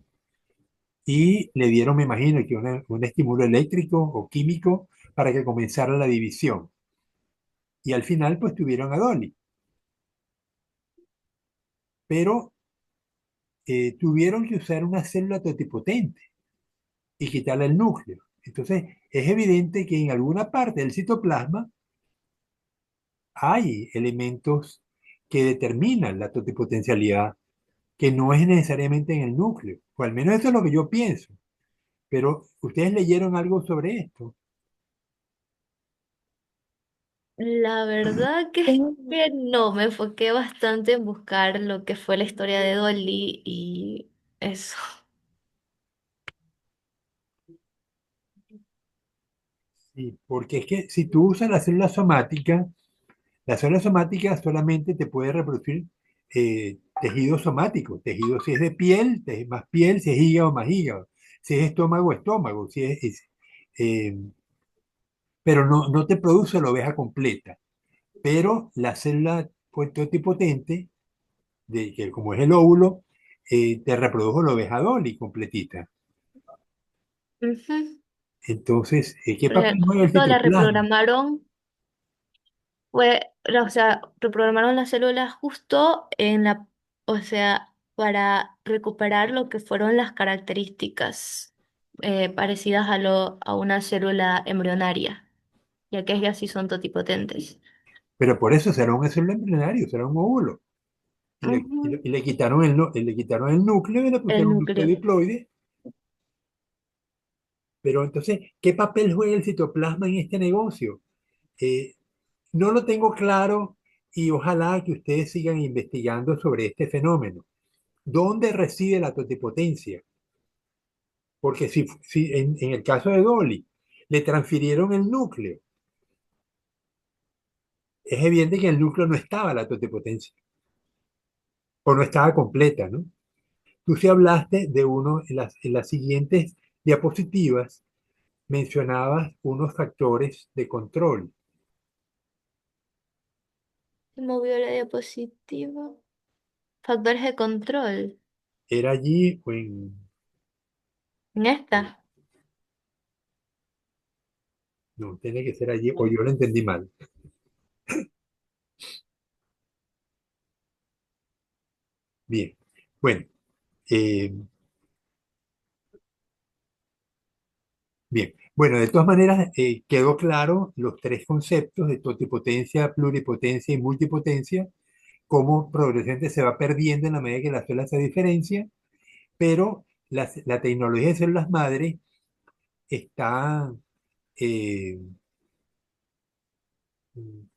Y le dieron, me imagino, que un estímulo eléctrico o químico para que comenzara la división. Y al final, pues tuvieron a Dolly. Pero tuvieron que usar una célula totipotente y quitarle el núcleo. Entonces, es evidente que en alguna parte del citoplasma hay elementos que determinan la totipotencialidad, que no es necesariamente en el núcleo, o al menos eso es lo que yo pienso. Pero, ¿ustedes leyeron algo sobre esto? La verdad que, es Mm. que no, me enfoqué bastante en buscar lo que fue la historia de Dolly y eso. Sí, porque es que si tú usas la célula somática solamente te puede reproducir tejido somático, tejido si es de piel, más piel, si es hígado, más hígado, si es estómago, estómago, eh, pero no te produce la oveja completa. Pero la célula totipotente, que como es el óvulo, te reprodujo la oveja Dolly completita. Ujú. Entonces, ¿qué papel juega el Justo la citoplasma? reprogramaron, o sea, reprogramaron las células justo en o sea, para recuperar lo que fueron las características parecidas a una célula embrionaria, ya que ellas sí son totipotentes. Pero por eso será un célula embrionario, será un óvulo. Ujú. Y le quitaron le quitaron el núcleo y le El pusieron un núcleo núcleo. diploide. Pero entonces, ¿qué papel juega el citoplasma en este negocio? Eh, no lo tengo claro y ojalá que ustedes sigan investigando sobre este fenómeno. ¿Dónde reside la totipotencia? Porque si en el caso de Dolly le transfirieron el núcleo, es evidente que en el núcleo no estaba la totipotencia o no estaba completa, ¿no? Tú sí hablaste de uno en las siguientes diapositivas, mencionabas unos factores de control. Se movió la diapositiva. Factores de control. Era allí En esta. no, tiene que ser allí, o yo lo entendí mal. Bien, bueno, eh, bien. Bueno, de todas maneras, quedó claro los tres conceptos de totipotencia, pluripotencia y multipotencia, cómo progresivamente se va perdiendo en la medida que las células se diferencian, pero la tecnología de células madre está eh,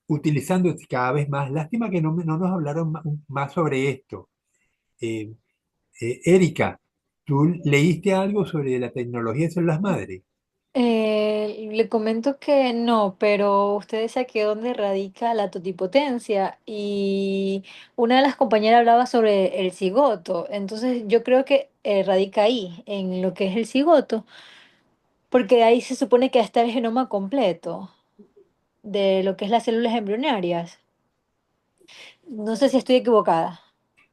utilizando cada vez más. Lástima que no nos hablaron más sobre esto. Eh, Erika, ¿tú leíste algo sobre la tecnología de células madre? Le comento que no, pero usted dice aquí dónde radica la totipotencia y una de las compañeras hablaba sobre el cigoto, entonces yo creo que radica ahí, en lo que es el cigoto, porque ahí se supone que está el genoma completo de lo que es las células embrionarias. No sé si estoy equivocada.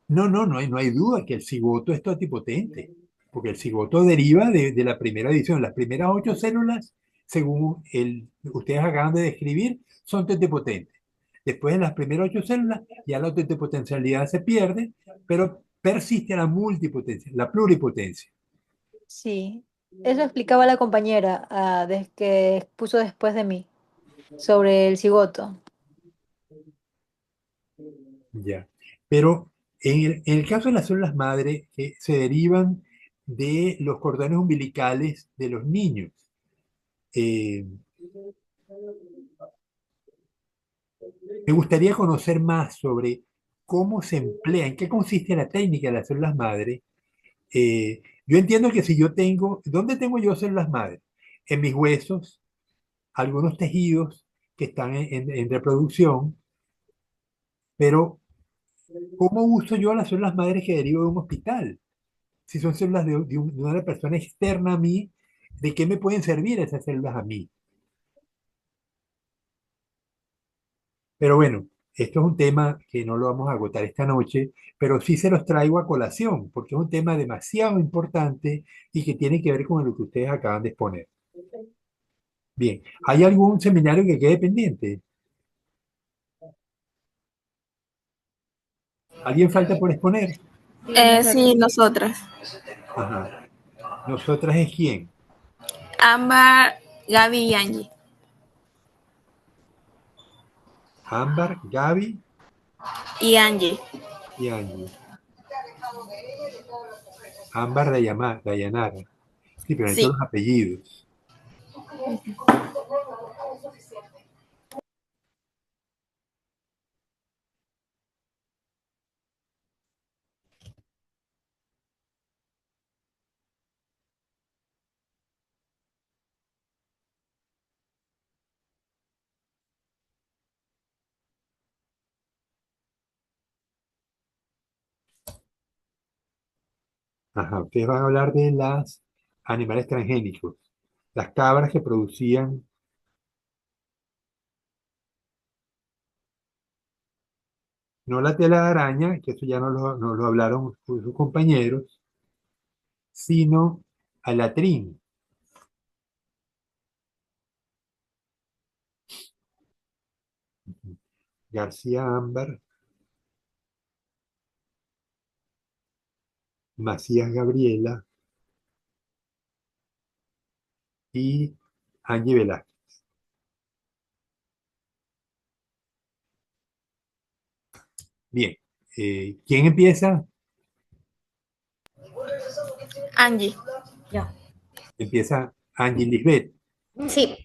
No hay duda que el cigoto es totipotente, porque el cigoto deriva de la primera edición. Las primeras 8 células, según ustedes acaban de describir, son totipotentes. Después de las primeras 8 células, ya la totipotencialidad se pierde, pero persiste la multipotencia, la pluripotencia. Sí, eso explicaba la compañera que puso después de mí sobre el cigoto. Ya. Pero en el caso de las células madre, se derivan de los cordones umbilicales de los niños. Eh, Me gustaría conocer más sobre cómo se emplea, en qué consiste la técnica de las células madre. Yo entiendo que si yo tengo, ¿dónde tengo yo células madre? En mis huesos, algunos tejidos que están en reproducción, pero ¿cómo uso yo las células madres que derivo de un hospital? Si son células de una persona externa a mí, ¿de qué me pueden servir esas células a mí? Pero bueno, esto es un tema que no lo vamos a agotar esta noche, pero sí se los traigo a colación, porque es un tema demasiado importante y que tiene que ver con lo que ustedes acaban de exponer. Bien, ¿hay algún seminario que quede pendiente? ¿Alguien falta por exponer? Sí, nosotras. Ajá. ¿Nosotras es quién? Ámbar, Gaby y Angie. Ámbar, Gaby Y Angie. y Angie. Ámbar Dayanara. Sí, pero necesito Sí. los apellidos. Ajá, ustedes van a hablar de las animales transgénicos, las cabras que producían, no la tela de araña, que eso ya no lo hablaron sus compañeros, sino alatrín. García Ámbar, Macías Gabriela y Angie Velázquez. Bien, ¿quién empieza? Angie. Yo. Empieza Angie Lisbeth. Sí,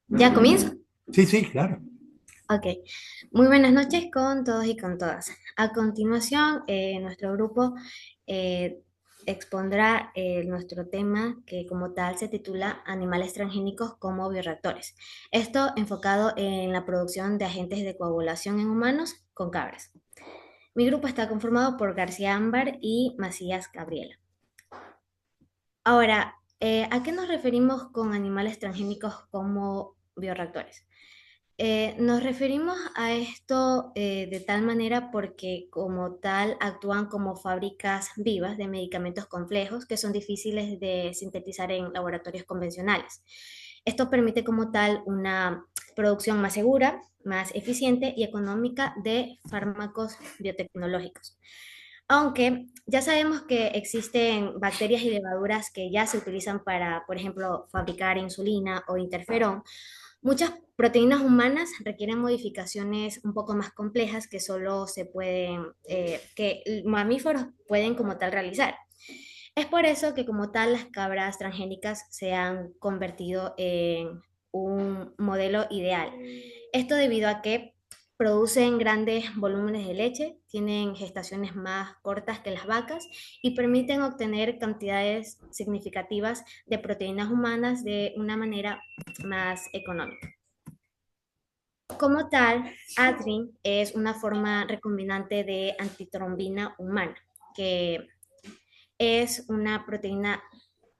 ya comienzo. Sí, sí, claro. Ok, muy buenas noches con todos y con todas. A continuación, nuestro grupo eh, expondrá nuestro tema que como tal se titula Animales transgénicos como bioreactores. Esto enfocado en la producción de agentes de coagulación en humanos con cabras. Mi grupo está conformado por García Ámbar y Macías Gabriela. Ahora, ¿a qué nos referimos con animales transgénicos como bioreactores? Nos referimos a esto de tal manera porque como tal actúan como fábricas vivas de medicamentos complejos que son difíciles de sintetizar en laboratorios convencionales. Esto permite como tal una producción más segura, más eficiente y económica de fármacos biotecnológicos. Aunque ya sabemos que existen bacterias y levaduras que ya se utilizan para, por ejemplo, fabricar insulina o interferón, muchas proteínas humanas requieren modificaciones un poco más complejas que solo se pueden, que mamíferos pueden como tal realizar. Es por eso que como tal las cabras transgénicas se han convertido en un modelo ideal. Esto debido a que producen grandes volúmenes de leche, tienen gestaciones más cortas que las vacas y permiten obtener cantidades significativas de proteínas humanas de una manera más económica. Como tal, Atrin es una forma recombinante de antitrombina humana, que es una proteína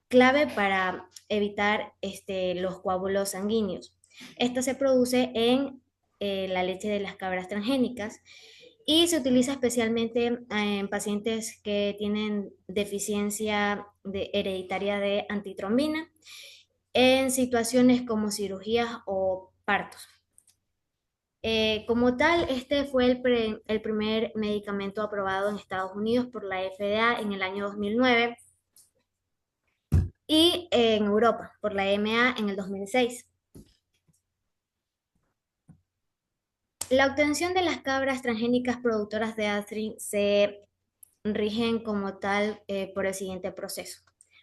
clave para evitar los coágulos sanguíneos. Esto se produce en la leche de las cabras transgénicas y se utiliza especialmente en pacientes que tienen deficiencia hereditaria de antitrombina en situaciones como cirugías o partos. Como tal, este fue el primer medicamento aprobado en Estados Unidos por la FDA en el año 2009 y en Europa por la EMA en el 2006. La obtención de las cabras transgénicas productoras de Atrin se rigen como tal por el siguiente proceso.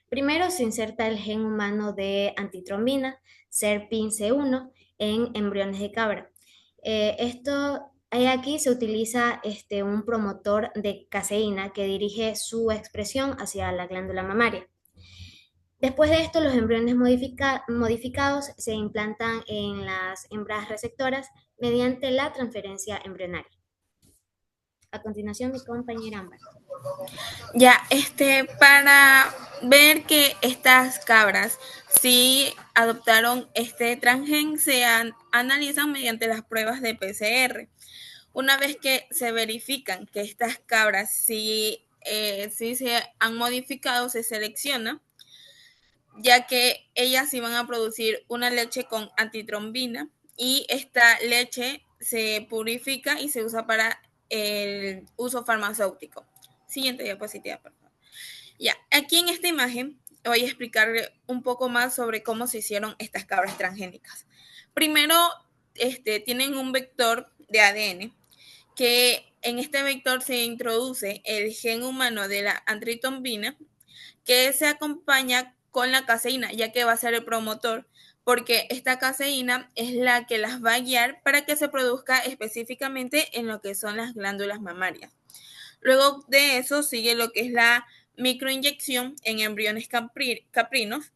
Primero se inserta el gen humano de antitrombina, SERPINC1, en embriones de cabra. Aquí se utiliza un promotor de caseína que dirige su expresión hacia la glándula mamaria. Después de esto, los embriones modificados se implantan en las hembras receptoras mediante la transferencia embrionaria. A continuación, mi compañera Ámbar. Ya, para ver que estas cabras sí adoptaron este transgen, analizan mediante las pruebas de PCR. Una vez que se verifican que estas cabras sí se han modificado, se selecciona, ya que ellas iban a producir una leche con antitrombina y esta leche se purifica y se usa para el uso farmacéutico. Siguiente diapositiva, por favor. Ya, aquí en esta imagen voy a explicarle un poco más sobre cómo se hicieron estas cabras transgénicas. Primero, tienen un vector de ADN que en este vector se introduce el gen humano de la antitrombina que se acompaña con la caseína, ya que va a ser el promotor, porque esta caseína es la que las va a guiar para que se produzca específicamente en lo que son las glándulas mamarias. Luego de eso sigue lo que es la microinyección en embriones caprinos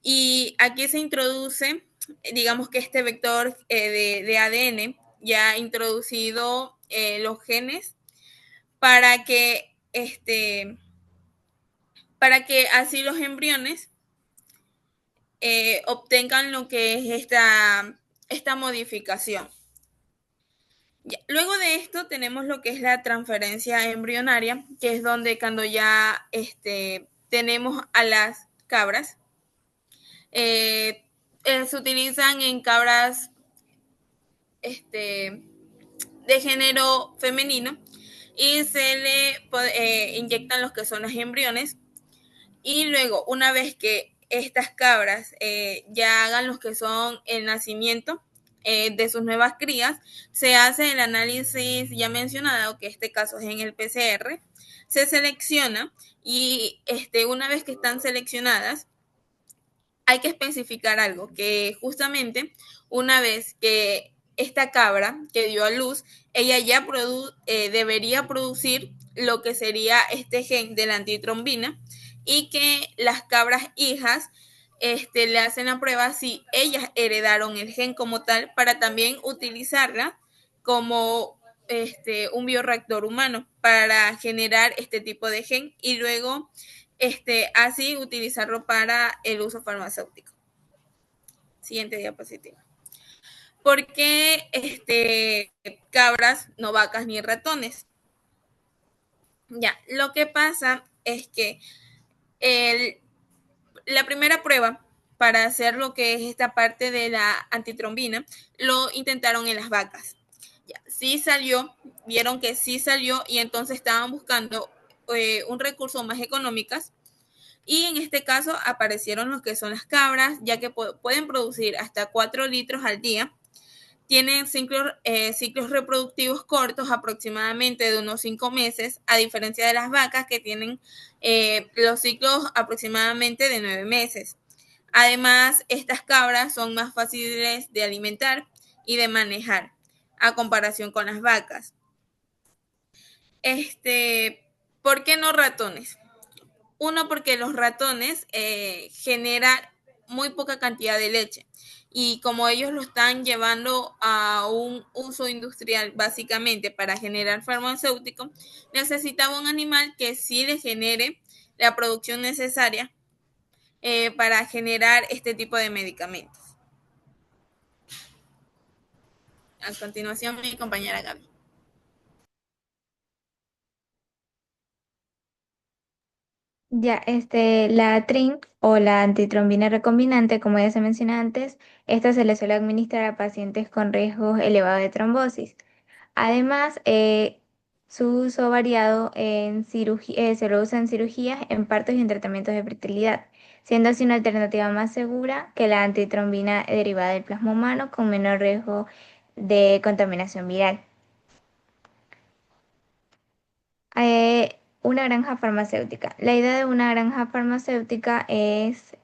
y aquí se introduce, digamos que este vector de ADN ya ha introducido los genes para que, para que así los embriones obtengan lo que es esta modificación. Ya. Luego de esto tenemos lo que es la transferencia embrionaria, que es donde cuando ya tenemos a las cabras, se utilizan en cabras de género femenino y se le inyectan los que son los embriones y luego una vez que estas cabras ya hagan los que son el nacimiento de sus nuevas crías, se hace el análisis ya mencionado, que en este caso es en el PCR, se selecciona y una vez que están seleccionadas, hay que especificar algo, que justamente una vez que esta cabra que dio a luz, ella ya debería producir lo que sería este gen de la antitrombina y que las cabras hijas le hacen la prueba si ellas heredaron el gen como tal para también utilizarla como un bioreactor humano para generar este tipo de gen y luego así utilizarlo para el uso farmacéutico. Siguiente diapositiva. ¿Por qué cabras, no vacas ni ratones? Ya, lo que pasa es que la primera prueba para hacer lo que es esta parte de la antitrombina lo intentaron en las vacas. Ya, sí salió, vieron que sí salió y entonces estaban buscando un recurso más económicas. Y en este caso aparecieron los que son las cabras, ya que pueden producir hasta 4 litros al día. Tienen ciclos reproductivos cortos, aproximadamente de unos 5 meses, a diferencia de las vacas que tienen los ciclos aproximadamente de 9 meses. Además, estas cabras son más fáciles de alimentar y de manejar a comparación con las vacas. ¿Por qué no ratones? Uno, porque los ratones generan muy poca cantidad de leche y como ellos lo están llevando a un uso industrial básicamente para generar farmacéutico, necesitaba un animal que sí le genere la producción necesaria para generar este tipo de medicamentos. A continuación, mi compañera Gaby. Ya, la TRIN o la antitrombina recombinante, como ya se mencionó antes, esta se le suele administrar a pacientes con riesgo elevado de trombosis. Además, su uso variado en se lo usa en cirugías, en partos y en tratamientos de fertilidad, siendo así una alternativa más segura que la antitrombina derivada del plasma humano con menor riesgo de contaminación viral. Una granja farmacéutica. La idea de una granja farmacéutica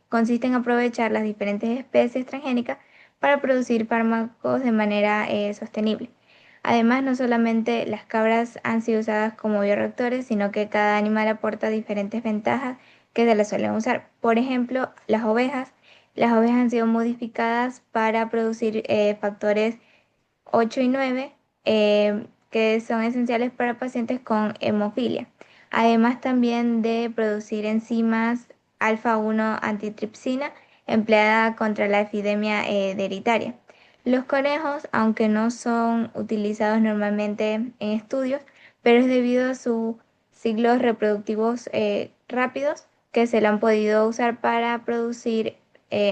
consiste en aprovechar las diferentes especies transgénicas para producir fármacos de manera sostenible. Además, no solamente las cabras han sido usadas como bioreactores, sino que cada animal aporta diferentes ventajas que se les suelen usar. Por ejemplo, las ovejas. Las ovejas han sido modificadas para producir factores 8 y 9 que son esenciales para pacientes con hemofilia. Además también de producir enzimas alfa-1 antitripsina empleada contra la epidemia de heritaria. Los conejos, aunque no son utilizados normalmente en estudios, pero es debido a sus ciclos reproductivos rápidos que se lo han podido usar para producir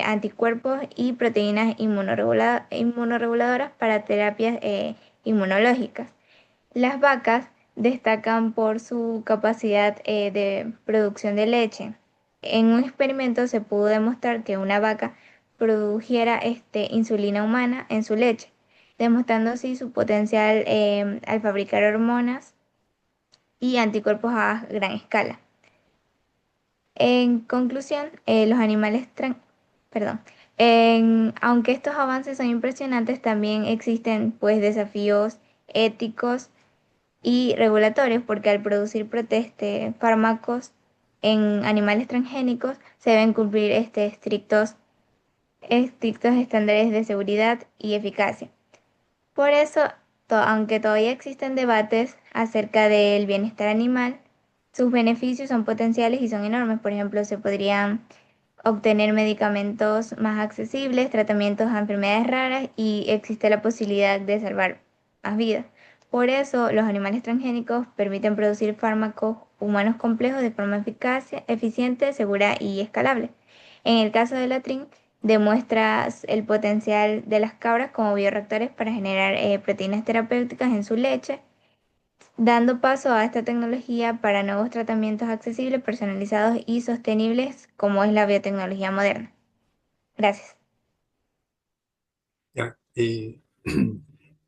anticuerpos y proteínas inmunorreguladoras para terapias inmunológicas. Las vacas destacan por su capacidad de producción de leche. En un experimento se pudo demostrar que una vaca produjera insulina humana en su leche, demostrando así su potencial al fabricar hormonas y anticuerpos a gran escala. En conclusión, los animales perdón, aunque estos avances son impresionantes, también existen pues desafíos éticos y regulatorios, porque al producir fármacos en animales transgénicos se deben cumplir estrictos estándares de seguridad y eficacia. Por eso, aunque todavía existen debates acerca del bienestar animal, sus beneficios son potenciales y son enormes. Por ejemplo, se podrían obtener medicamentos más accesibles, tratamientos a enfermedades raras y existe la posibilidad de salvar más vidas. Por eso, los animales transgénicos permiten producir fármacos humanos complejos de forma eficaz, eficiente, segura y escalable. En el caso de la TRIN, demuestra el potencial de las cabras como bioreactores para generar proteínas terapéuticas en su leche, dando paso a esta tecnología para nuevos tratamientos accesibles, personalizados y sostenibles, como es la biotecnología moderna. Gracias. Ya,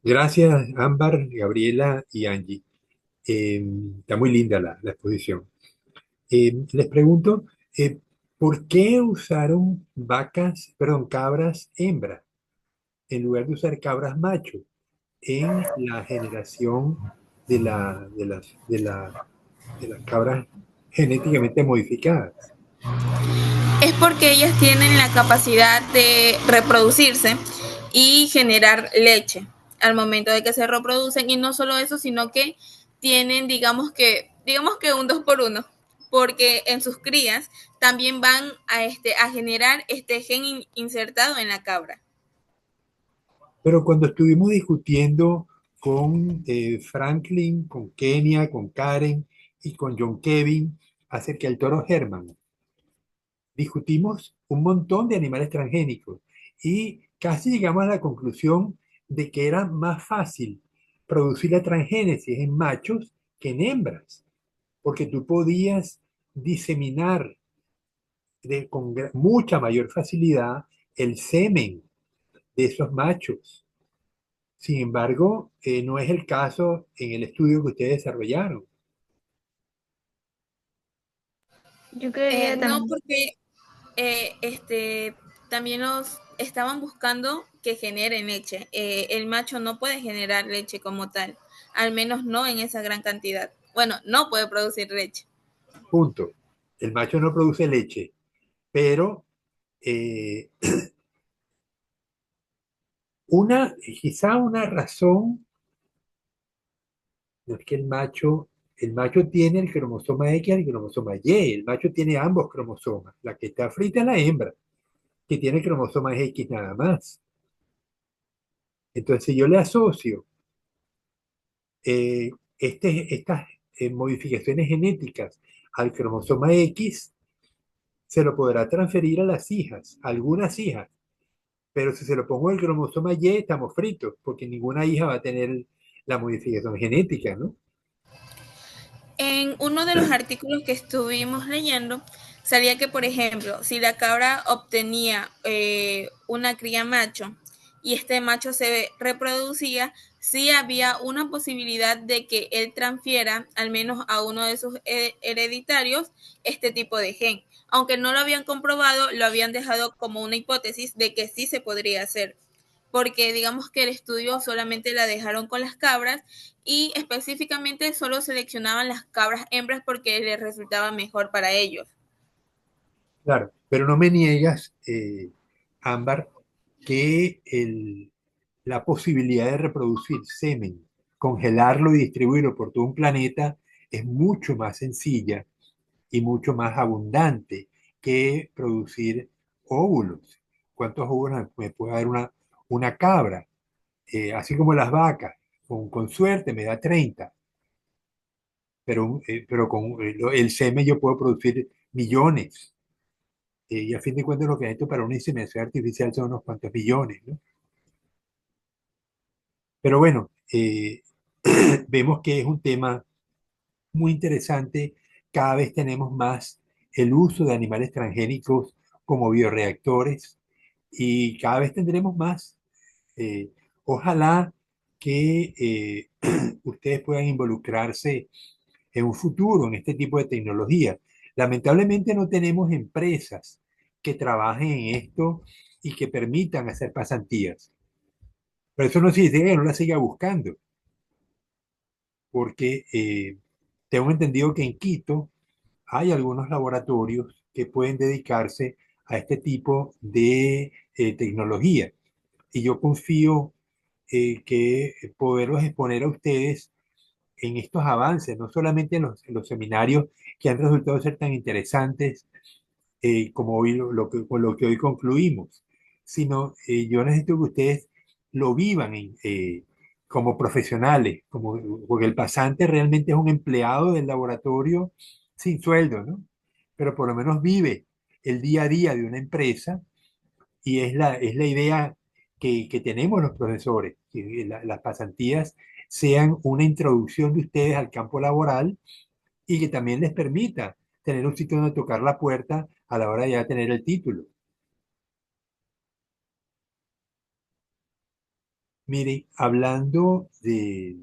gracias, Ámbar, Gabriela y Angie. Está muy linda la exposición. Les pregunto, ¿por qué usaron cabras hembras en lugar de usar cabras macho en la generación de las cabras genéticamente modificadas? Es porque ellas tienen la capacidad de reproducirse y generar leche al momento de que se reproducen, y no solo eso, sino que tienen, digamos que un 2 por 1, porque en sus crías también van a generar este gen insertado en la cabra. Pero cuando estuvimos discutiendo con Franklin, con Kenia, con Karen y con John Kevin acerca del toro Herman, discutimos un montón de animales transgénicos y casi llegamos a la conclusión de que era más fácil producir la transgénesis en machos que en hembras, porque tú podías diseminar con mucha mayor facilidad el semen de esos machos. Sin embargo, no es el caso en el estudio que ustedes desarrollaron. Yo creería No, también. porque también los estaban buscando que generen leche. El macho no puede generar leche como tal, al menos no en esa gran cantidad. Bueno, no puede producir leche. Punto. El macho no produce leche, pero eh, quizá una razón no es que el macho tiene el cromosoma X y el cromosoma Y, el macho tiene ambos cromosomas, la que está frita es la hembra, que tiene cromosomas X nada más. Entonces, si yo le asocio eh, estas modificaciones genéticas al cromosoma X, se lo podrá transferir a las hijas, a algunas hijas, pero si se lo pongo al cromosoma Y, estamos fritos, porque ninguna hija va a tener la modificación genética, ¿no? En uno de los artículos que estuvimos leyendo, salía que, por ejemplo, si la cabra obtenía una cría macho y este macho se reproducía, sí había una posibilidad de que él transfiera, al menos a uno de sus hereditarios, este tipo de gen. Aunque no lo habían comprobado, lo habían dejado como una hipótesis de que sí se podría hacer, porque digamos que el estudio solamente la dejaron con las cabras y específicamente solo seleccionaban las cabras hembras porque les resultaba mejor para ellos. Claro, pero no me niegas, Ámbar, que la posibilidad de reproducir semen, congelarlo y distribuirlo por todo un planeta es mucho más sencilla y mucho más abundante que producir óvulos. ¿Cuántos óvulos me puede dar una cabra? Así como las vacas, con suerte me da 30, pero con el semen yo puedo producir millones. Y a fin de cuentas lo que necesito para una inseminación artificial son unos cuantos millones, ¿no? Pero bueno, vemos que es un tema muy interesante. Cada vez tenemos más el uso de animales transgénicos como bioreactores y cada vez tendremos más. Eh, Ojalá que ustedes puedan involucrarse en un futuro en este tipo de tecnología. Lamentablemente no tenemos empresas que trabajen en esto y que permitan hacer pasantías. Pero eso no significa que no la siga buscando, porque tengo entendido que en Quito hay algunos laboratorios que pueden dedicarse a este tipo de tecnología. Y yo confío que poderlos exponer a ustedes en estos avances, no solamente en los seminarios que han resultado ser tan interesantes como hoy con lo que hoy concluimos, sino yo necesito que ustedes lo vivan como profesionales, porque el pasante realmente es un empleado del laboratorio sin sueldo, ¿no? Pero por lo menos vive el día a día de una empresa y es la idea que tenemos los profesores, que las pasantías sean una introducción de ustedes al campo laboral y que también les permita tener un sitio donde tocar la puerta a la hora de ya tener el título. Miren, hablando de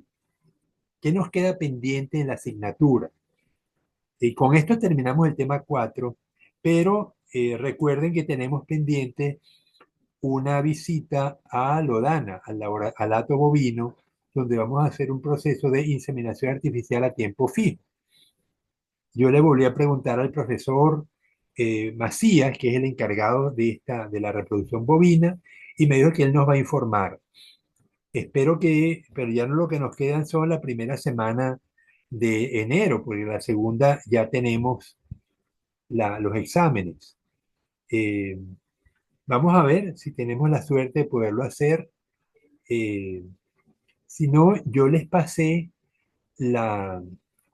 qué nos queda pendiente en la asignatura. Y con esto terminamos el tema 4, pero recuerden que tenemos pendiente una visita a Lodana, al hato bovino, donde vamos a hacer un proceso de inseminación artificial a tiempo fijo. Yo le volví a preguntar al profesor Macías, que es el encargado de la reproducción bovina, y me dijo que él nos va a informar. Espero que, pero ya no lo que nos quedan son la primera semana de enero, porque la segunda ya tenemos los exámenes. Eh, Vamos a ver si tenemos la suerte de poderlo hacer. Eh, Si no, yo les pasé la,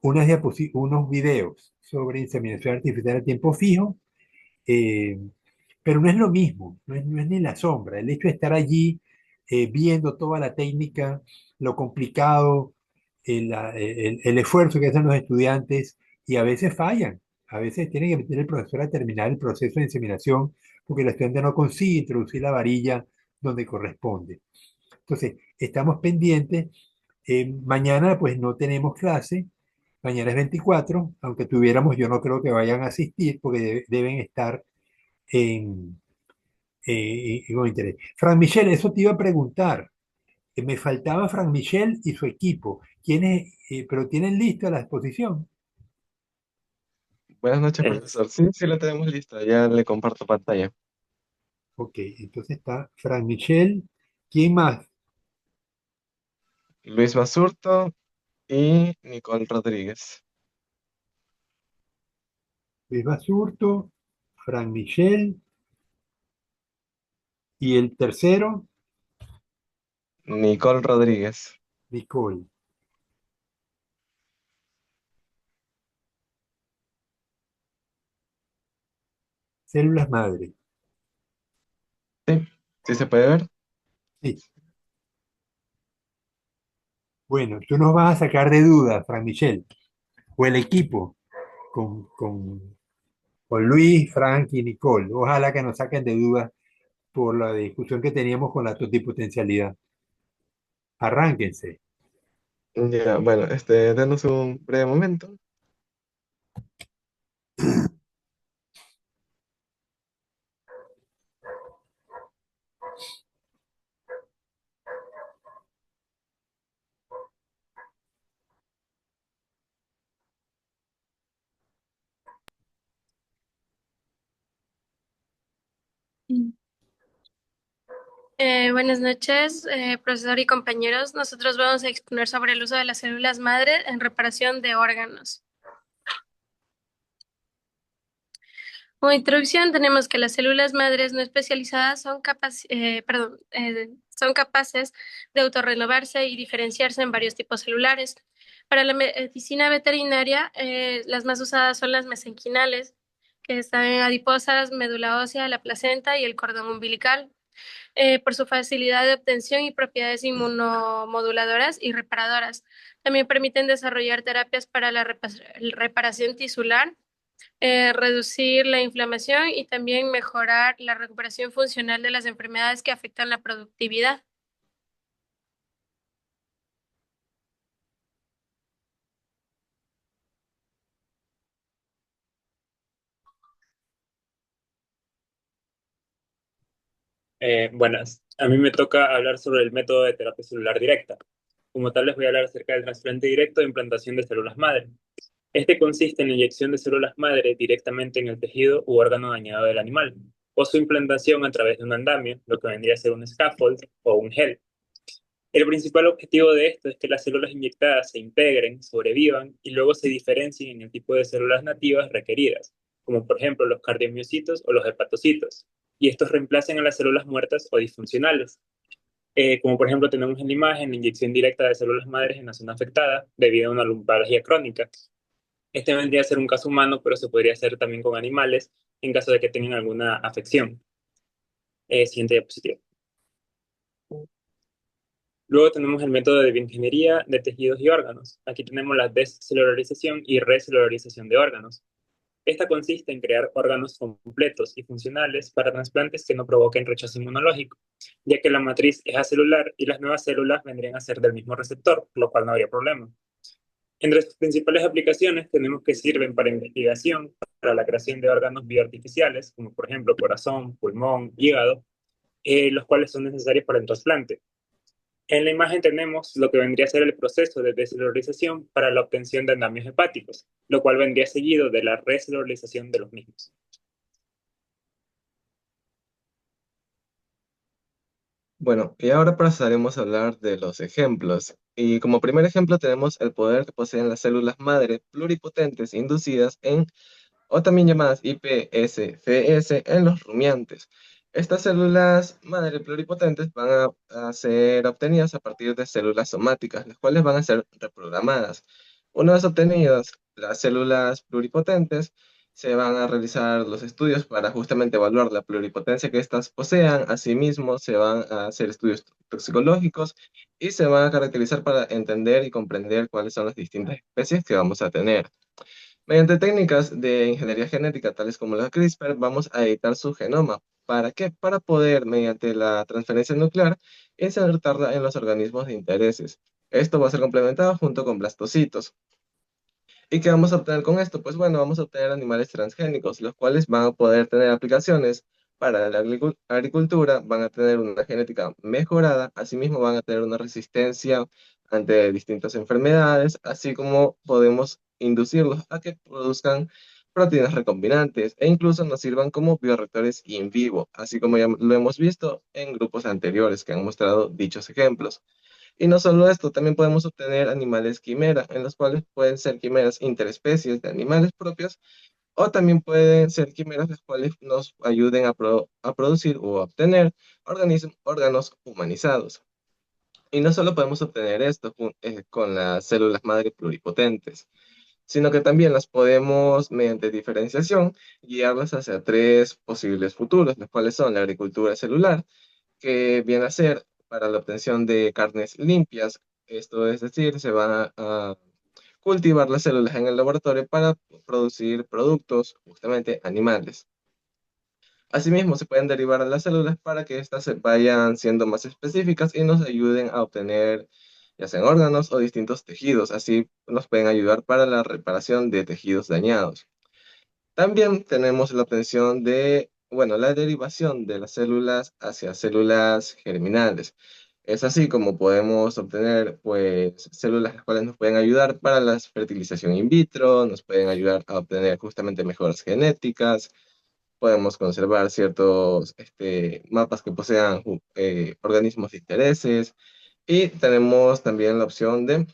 unos videos sobre inseminación artificial a tiempo fijo, eh, pero no es lo mismo, no es ni la sombra. El hecho de estar allí viendo toda la técnica, lo complicado, el esfuerzo que hacen los estudiantes y a veces fallan. A veces tiene que meter el profesor a terminar el proceso de inseminación porque el estudiante no consigue introducir la varilla donde corresponde. Entonces, estamos pendientes. Mañana pues no tenemos clase, mañana es 24, aunque tuviéramos, yo no creo que vayan a asistir porque deben estar en, con interés. Fran Michel, eso te iba a preguntar. Me faltaba Fran Michel y su equipo. ¿Quiénes, pero tienen lista la exposición? Buenas noches, profesor. Sí, sí, lo tenemos listo. Ya le comparto pantalla. Ok, entonces está Fran Michel. ¿Quién más? Luis Basurto y Nicole Rodríguez. Luis Basurto, Fran Michel y el tercero, Nicole Rodríguez. Nicole. Células madre. Sí, sí se puede ver. Sí. Bueno, tú nos vas a sacar de dudas, Fran Michel, o el equipo, con, con, con Luis, Frank y Nicole. Ojalá que nos saquen de dudas por la discusión que teníamos con la totipotencialidad. Arránquense. Ya, bueno, denos un breve momento. Buenas noches, profesor y compañeros. Nosotros vamos a exponer sobre el uso de las células madre en reparación de órganos. Como introducción, tenemos que las células madres no especializadas son capaces de autorrenovarse y diferenciarse en varios tipos celulares. Para la medicina veterinaria, las más usadas son las mesenquimales, que están en adiposas, médula ósea, la placenta y el cordón umbilical, por su facilidad de obtención y propiedades inmunomoduladoras y reparadoras. También permiten desarrollar terapias para la reparación tisular, reducir la inflamación y también mejorar la recuperación funcional de las enfermedades que afectan la productividad. Buenas, a mí me toca hablar sobre el método de terapia celular directa. Como tal, les voy a hablar acerca del trasplante directo de implantación de células madre. Este consiste en la inyección de células madre directamente en el tejido u órgano dañado del animal, o su implantación a través de un andamio, lo que vendría a ser un scaffold o un gel. El principal objetivo de esto es que las células inyectadas se integren, sobrevivan y luego se diferencien en el tipo de células nativas requeridas, como por ejemplo los cardiomiocitos o los hepatocitos, y estos reemplacen a las células muertas o disfuncionales. Como por ejemplo tenemos en la imagen la inyección directa de células madres en la zona afectada debido a una lumbalgia crónica. Este vendría a ser un caso humano, pero se podría hacer también con animales en caso de que tengan alguna afección. Siguiente diapositiva. Luego tenemos el método de bioingeniería de tejidos y órganos. Aquí tenemos la descelularización y recelularización de órganos. Esta consiste en crear órganos completos y funcionales para trasplantes que no provoquen rechazo inmunológico, ya que la matriz es acelular y las nuevas células vendrían a ser del mismo receptor, lo cual no habría problema. Entre sus principales aplicaciones tenemos que sirven para investigación, para la creación de órganos bioartificiales, como por ejemplo corazón, pulmón, hígado, los cuales son necesarios para el trasplante. En la imagen tenemos lo que vendría a ser el proceso de descelularización para la obtención de andamios hepáticos, lo cual vendría seguido de la recelularización de los mismos. Bueno, y ahora pasaremos a hablar de los ejemplos. Y como primer ejemplo tenemos el poder que poseen las células madre pluripotentes inducidas en, o también llamadas iPSCS, en los rumiantes. Estas células madre pluripotentes van a ser obtenidas a partir de células somáticas, las cuales van a ser reprogramadas. Una vez obtenidas las células pluripotentes, se van a realizar los estudios para justamente evaluar la pluripotencia que éstas posean. Asimismo, se van a hacer estudios toxicológicos y se van a caracterizar para entender y comprender cuáles son las distintas especies que vamos a tener. Mediante técnicas de ingeniería genética, tales como la CRISPR, vamos a editar su genoma. ¿Para qué? Para poder, mediante la transferencia nuclear, insertarla en los organismos de intereses. Esto va a ser complementado junto con blastocitos. ¿Y qué vamos a obtener con esto? Pues bueno, vamos a obtener animales transgénicos, los cuales van a poder tener aplicaciones para la agricultura, van a tener una genética mejorada, asimismo van a tener una resistencia ante distintas enfermedades, así como podemos inducirlos a que produzcan proteínas recombinantes e incluso nos sirvan como bioreactores in vivo, así como ya lo hemos visto en grupos anteriores que han mostrado dichos ejemplos. Y no solo esto, también podemos obtener animales quimera, en los cuales pueden ser quimeras interespecies de animales propios, o también pueden ser quimeras las cuales nos ayuden a producir o a obtener órganos humanizados. Y no solo podemos obtener esto con las células madre pluripotentes, sino que también las podemos, mediante diferenciación, guiarlas hacia tres posibles futuros, los cuales son la agricultura celular, que viene a ser para la obtención de carnes limpias. Esto es decir, se van a cultivar las células en el laboratorio para producir productos justamente animales. Asimismo, se pueden derivar a las células para que éstas se vayan siendo más específicas y nos ayuden a obtener ya sean órganos o distintos tejidos. Así nos pueden ayudar para la reparación de tejidos dañados. También tenemos la obtención de, bueno, la derivación de las células hacia células germinales. Es así como podemos obtener, pues, células las cuales nos pueden ayudar para la fertilización in vitro, nos pueden ayudar a obtener justamente mejoras genéticas, podemos conservar ciertos mapas que posean organismos de intereses, y tenemos también la opción de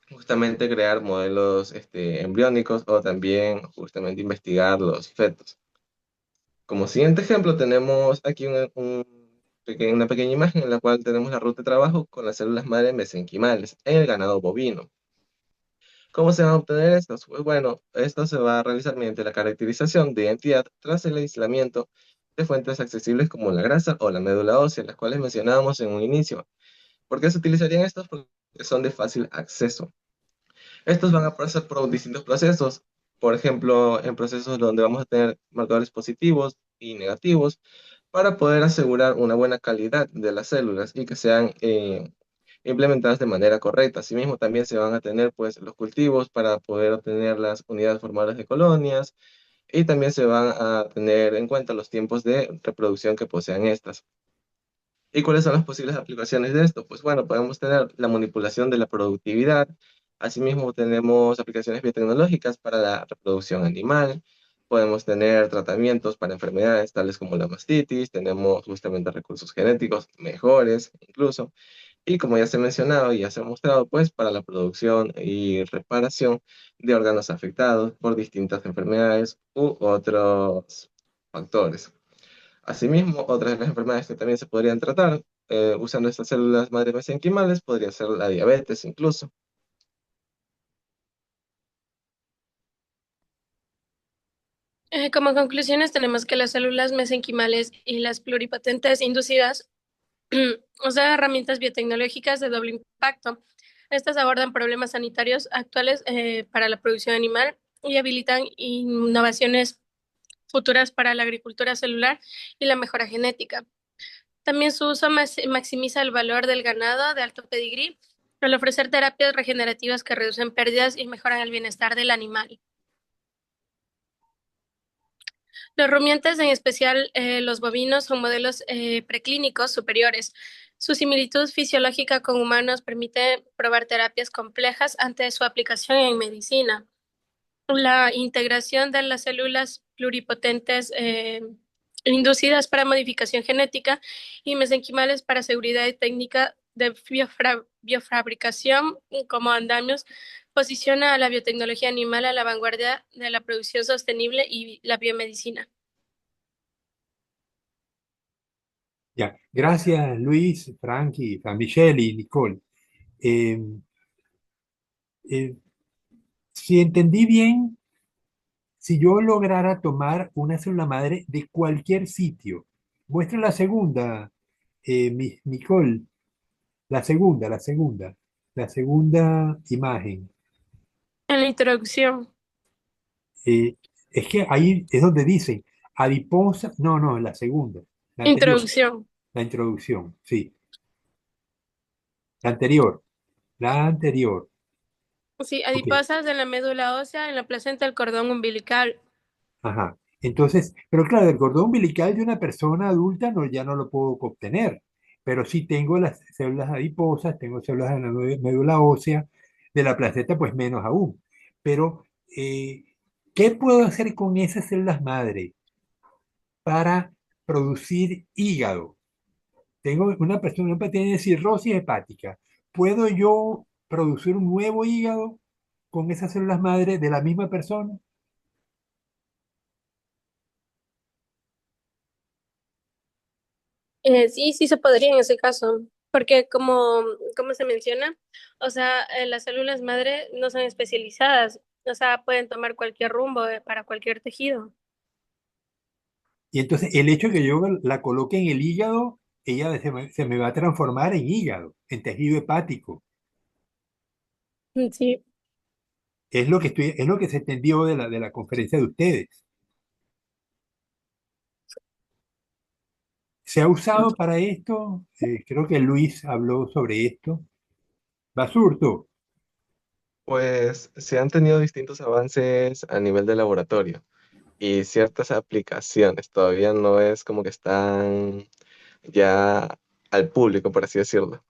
justamente crear modelos embriónicos o también justamente investigar los fetos. Como siguiente ejemplo tenemos aquí una pequeña imagen en la cual tenemos la ruta de trabajo con las células madre mesenquimales en el ganado bovino. ¿Cómo se van a obtener estos? Pues bueno, esto se va a realizar mediante la caracterización de identidad tras el aislamiento de fuentes accesibles como la grasa o la médula ósea, las cuales mencionábamos en un inicio. ¿Por qué se utilizarían estos? Porque son de fácil acceso. Estos van a pasar por distintos procesos, por ejemplo, en procesos donde vamos a tener marcadores positivos y negativos para poder asegurar una buena calidad de las células y que sean implementadas de manera correcta. Asimismo, también se van a tener pues los cultivos para poder obtener las unidades formadoras de colonias y también se van a tener en cuenta los tiempos de reproducción que posean estas. ¿Y cuáles son las posibles aplicaciones de esto? Pues bueno, podemos tener la manipulación de la productividad. Asimismo, tenemos aplicaciones biotecnológicas para la reproducción animal. Podemos tener tratamientos para enfermedades tales como la mastitis. Tenemos justamente recursos genéticos mejores incluso. Y como ya se ha mencionado y ya se ha mostrado, pues para la producción y reparación de órganos afectados por distintas enfermedades u otros factores. Asimismo, otras de las enfermedades que también se podrían tratar usando estas células madre mesenquimales podría ser la diabetes incluso. Como conclusiones, tenemos que las células mesenquimales y las pluripotentes inducidas usan herramientas biotecnológicas de doble impacto. Estas abordan problemas sanitarios actuales para la producción animal y habilitan innovaciones futuras para la agricultura celular y la mejora genética. También su uso maximiza el valor del ganado de alto pedigrí al ofrecer terapias regenerativas que reducen pérdidas y mejoran el bienestar del animal. Los rumiantes, en especial los bovinos, son modelos preclínicos superiores. Su similitud fisiológica con humanos permite probar terapias complejas antes de su aplicación en medicina. La integración de las células pluripotentes inducidas para modificación genética y mesenquimales para seguridad y técnica de biofabricación como andamios posiciona a la biotecnología animal a la vanguardia de la producción sostenible y la biomedicina. Ya, gracias Luis, Frankie, Fran Michelle y Nicole. Eh, eh, si entendí bien, si yo lograra tomar una célula madre de cualquier sitio, muestra la segunda, Nicole, la segunda imagen. En la introducción, Eh, es que ahí es donde dicen adiposa, no, la segunda, la anterior, introducción. la introducción, sí, la anterior, la anterior. Sí, Ok, adiposas en la médula ósea, en la placenta, el cordón umbilical. ajá. Entonces, pero claro, el cordón umbilical de una persona adulta no, ya no lo puedo obtener, pero sí tengo las células adiposas, tengo células de la médula ósea, de la placenta, pues menos aún. Pero, ¿qué puedo hacer con esas células madre para producir hígado? Tengo una persona que tiene cirrosis hepática. ¿Puedo yo producir un nuevo hígado con esas células madre de la misma persona? Sí, sí se podría en ese caso, porque como se menciona, o sea, las células madre no son especializadas, o sea, pueden tomar cualquier rumbo para cualquier tejido. Y entonces el hecho de que yo la coloque en el hígado, ella se me va a transformar en hígado, en tejido hepático. Sí, Es lo que se entendió de la conferencia de ustedes. ¿Se ha usado para esto? Creo que Luis habló sobre esto. Basurto. Pues se han tenido distintos avances a nivel de laboratorio y ciertas aplicaciones todavía no es como que están ya al público, por así decirlo.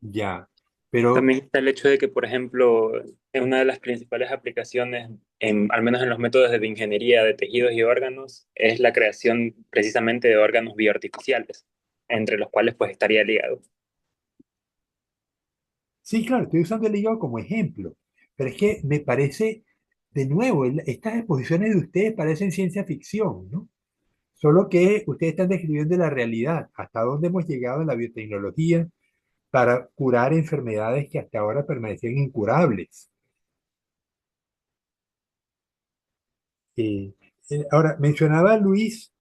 Ya. Pero También está el hecho de que, por ejemplo, en una de las principales aplicaciones, al menos en los métodos de ingeniería de tejidos y órganos, es la creación precisamente de órganos bioartificiales, entre los cuales pues estaría el hígado. sí, claro, estoy usando el hígado como ejemplo, pero es que me parece, de nuevo, estas exposiciones de ustedes parecen ciencia ficción, ¿no? Solo que ustedes están describiendo la realidad, hasta dónde hemos llegado en la biotecnología para curar enfermedades que hasta ahora permanecían incurables. Eh, Ahora, mencionaba Luis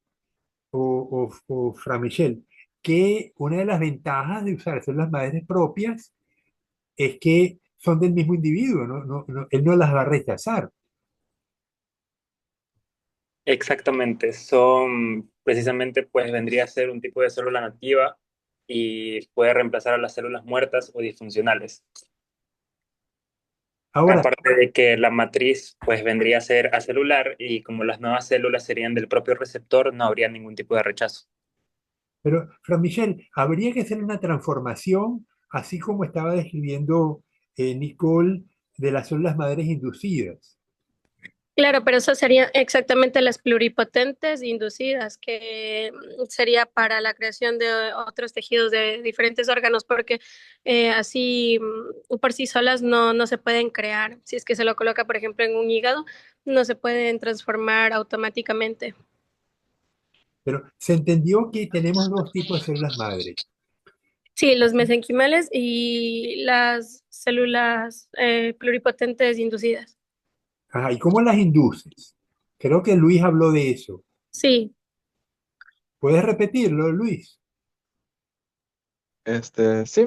o Fra Michel que una de las ventajas de usar células madres propias es que son del mismo individuo, él no las va a rechazar. Exactamente, son precisamente, pues vendría a ser un tipo de célula nativa y puede reemplazar a las células muertas o disfuncionales. Ahora, Aparte de que la matriz, pues vendría a ser acelular y como las nuevas células serían del propio receptor, no habría ningún tipo de rechazo. pero, Fran Michel, habría que hacer una transformación, así como estaba describiendo Nicole, de las células madres inducidas. Claro, pero eso serían exactamente las pluripotentes inducidas, que sería para la creación de otros tejidos de diferentes órganos, porque así por sí solas no se pueden crear. Si es que se lo coloca, por ejemplo, en un hígado, no se pueden transformar automáticamente. Pero se entendió que tenemos dos tipos de células madre. Sí, los mesenquimales y las células pluripotentes inducidas. Ajá, ¿y cómo las induces? Creo que Luis habló de eso. Sí. ¿Puedes repetirlo, Luis? Sí,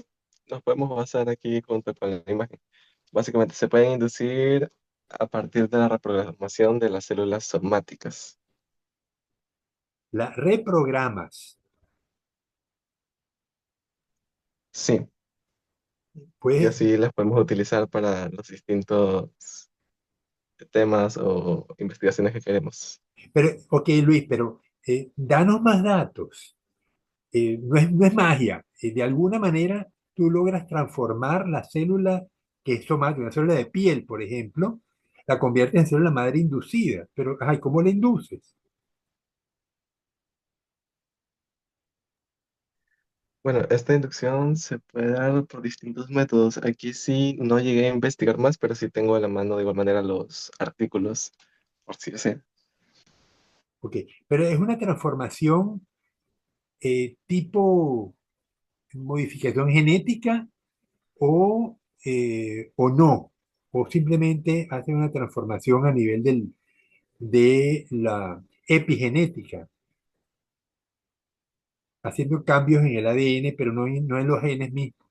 nos podemos basar aquí junto con la imagen. Básicamente se pueden inducir a partir de la reprogramación de las células somáticas. Las reprogramas. Sí, y Puedes, así las podemos utilizar para los distintos temas o investigaciones que queremos. pero, ok, Luis, pero danos más datos. No es magia. De alguna manera tú logras transformar la célula que es somática, una célula de piel, por ejemplo, la conviertes en célula madre inducida. Pero, ay, ¿cómo la induces? Bueno, esta inducción se puede dar por distintos métodos. Aquí sí no llegué a investigar más, pero sí tengo a la mano de igual manera los artículos, por si desea. Ok, pero es una transformación tipo modificación genética o no, o simplemente hace una transformación a nivel de la epigenética, haciendo cambios en el ADN, pero no en los genes mismos.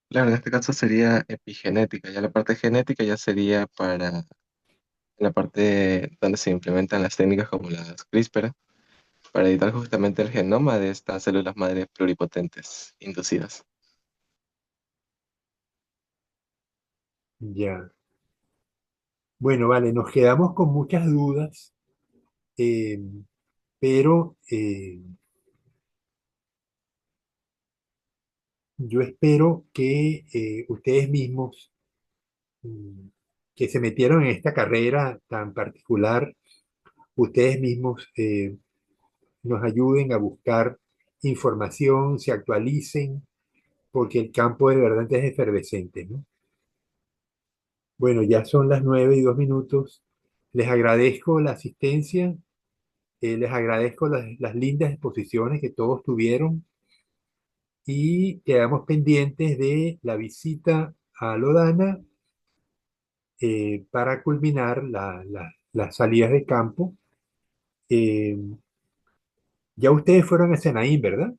Claro, en este caso sería epigenética. Ya la parte genética ya sería para la parte donde se implementan las técnicas como las CRISPR para editar justamente el genoma de estas células madre pluripotentes inducidas. Ya. Bueno, vale, nos quedamos con muchas dudas, eh, pero yo espero que ustedes mismos, mm, que se metieron en esta carrera tan particular, ustedes mismos nos ayuden a buscar información, se actualicen, porque el campo de verdad es efervescente, ¿no? Bueno, ya son las 9:02. Les agradezco la asistencia, les agradezco las lindas exposiciones que todos tuvieron y quedamos pendientes de la visita a Lodana para culminar las salidas de campo. Eh, ya ustedes fueron a Senaín, ¿verdad?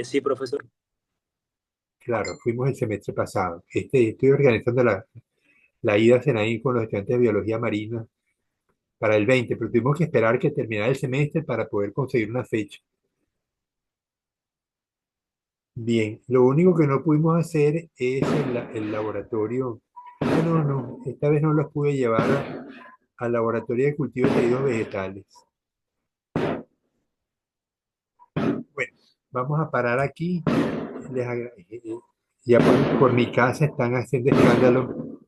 Sí, profesor. Claro, fuimos el semestre pasado. Estoy organizando la ida a Senaín con los estudiantes de biología marina para el 20, pero tuvimos que esperar que terminara el semestre para poder conseguir una fecha. Bien, lo único que no pudimos hacer es el laboratorio. No, esta vez no los pude llevar al laboratorio de cultivo de tejidos vegetales. Bueno, vamos a parar aquí. Ya por mi casa están haciendo escándalo,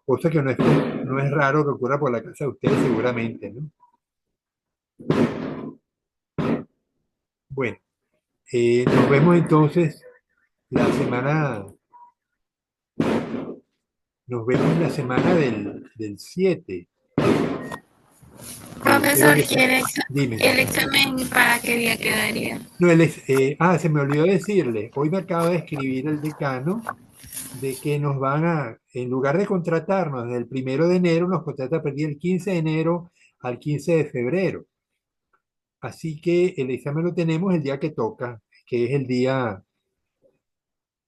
cosa que no es raro que ocurra por la casa de ustedes seguramente, ¿no? Bueno, nos vemos entonces la semana, nos vemos la semana del 7. Profe, Pero Profesor, dime. el examen para qué día quedaría? No, se me olvidó decirle, hoy me acaba de escribir el decano de que nos van a, en lugar de contratarnos desde el 1 de enero, nos contrata a partir del 15 de enero al 15 de febrero. Así que el examen lo tenemos el día que toca, que es el día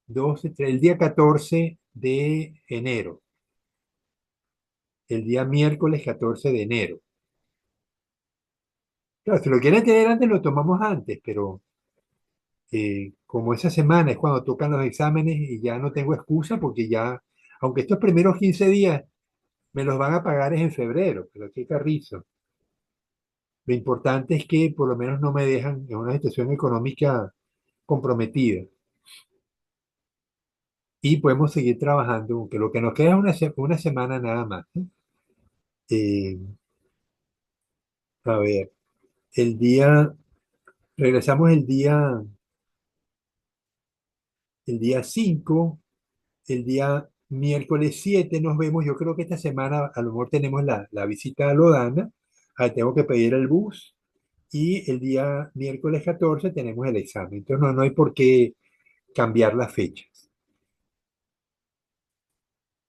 12, el día 14 de enero, el día miércoles 14 de enero. Claro, si lo quieren tener antes, lo tomamos antes, pero como esa semana es cuando tocan los exámenes y ya no tengo excusa porque ya, aunque estos primeros 15 días me los van a pagar es en febrero, pero qué carrizo. Lo importante es que por lo menos no me dejan en una situación económica comprometida y podemos seguir trabajando, aunque lo que nos queda es una semana nada más, ¿no? Eh, a ver, el día, regresamos el día 5, el día miércoles 7 nos vemos. Yo creo que esta semana a lo mejor tenemos la visita a Lodana, tengo que pedir el bus y el día miércoles 14 tenemos el examen. Entonces no hay por qué cambiar las fechas.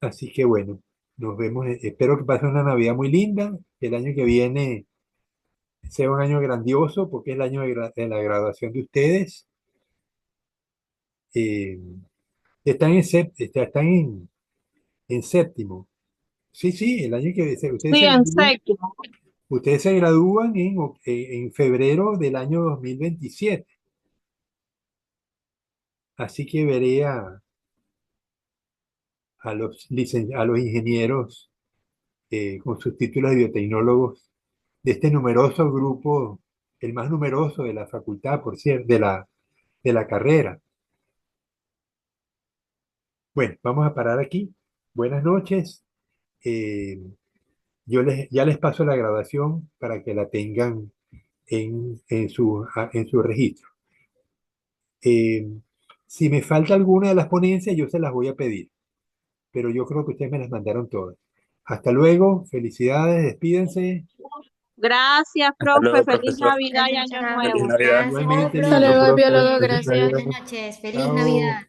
Así que bueno, nos vemos. Espero que pasen una Navidad muy linda. Que el año que viene sea un año grandioso porque es el año de la graduación de ustedes. Eh, están en séptimo. Sí, sí, el año que Sí, en séptimo. ustedes se gradúan en febrero del año 2027. Así que veré a los ingenieros con sus títulos de biotecnólogos de este numeroso grupo, el más numeroso de la facultad, por cierto, de la carrera. Bueno, vamos a parar aquí. Buenas noches. Eh, ya les paso la grabación para que la tengan en su registro. Eh, si me falta alguna de las ponencias, yo se las voy a pedir, pero yo creo que ustedes me las mandaron todas. Hasta luego, felicidades, despídense. Gracias, Hasta profe. luego, Feliz profesor. Navidad y Año Chao. Feliz Nuevo. Navidad. Gracias, Igualmente, Hasta lindo, luego, profe. profe. biólogo, Feliz gracias. Navidad. Buenas noches. Feliz Chao. Navidad.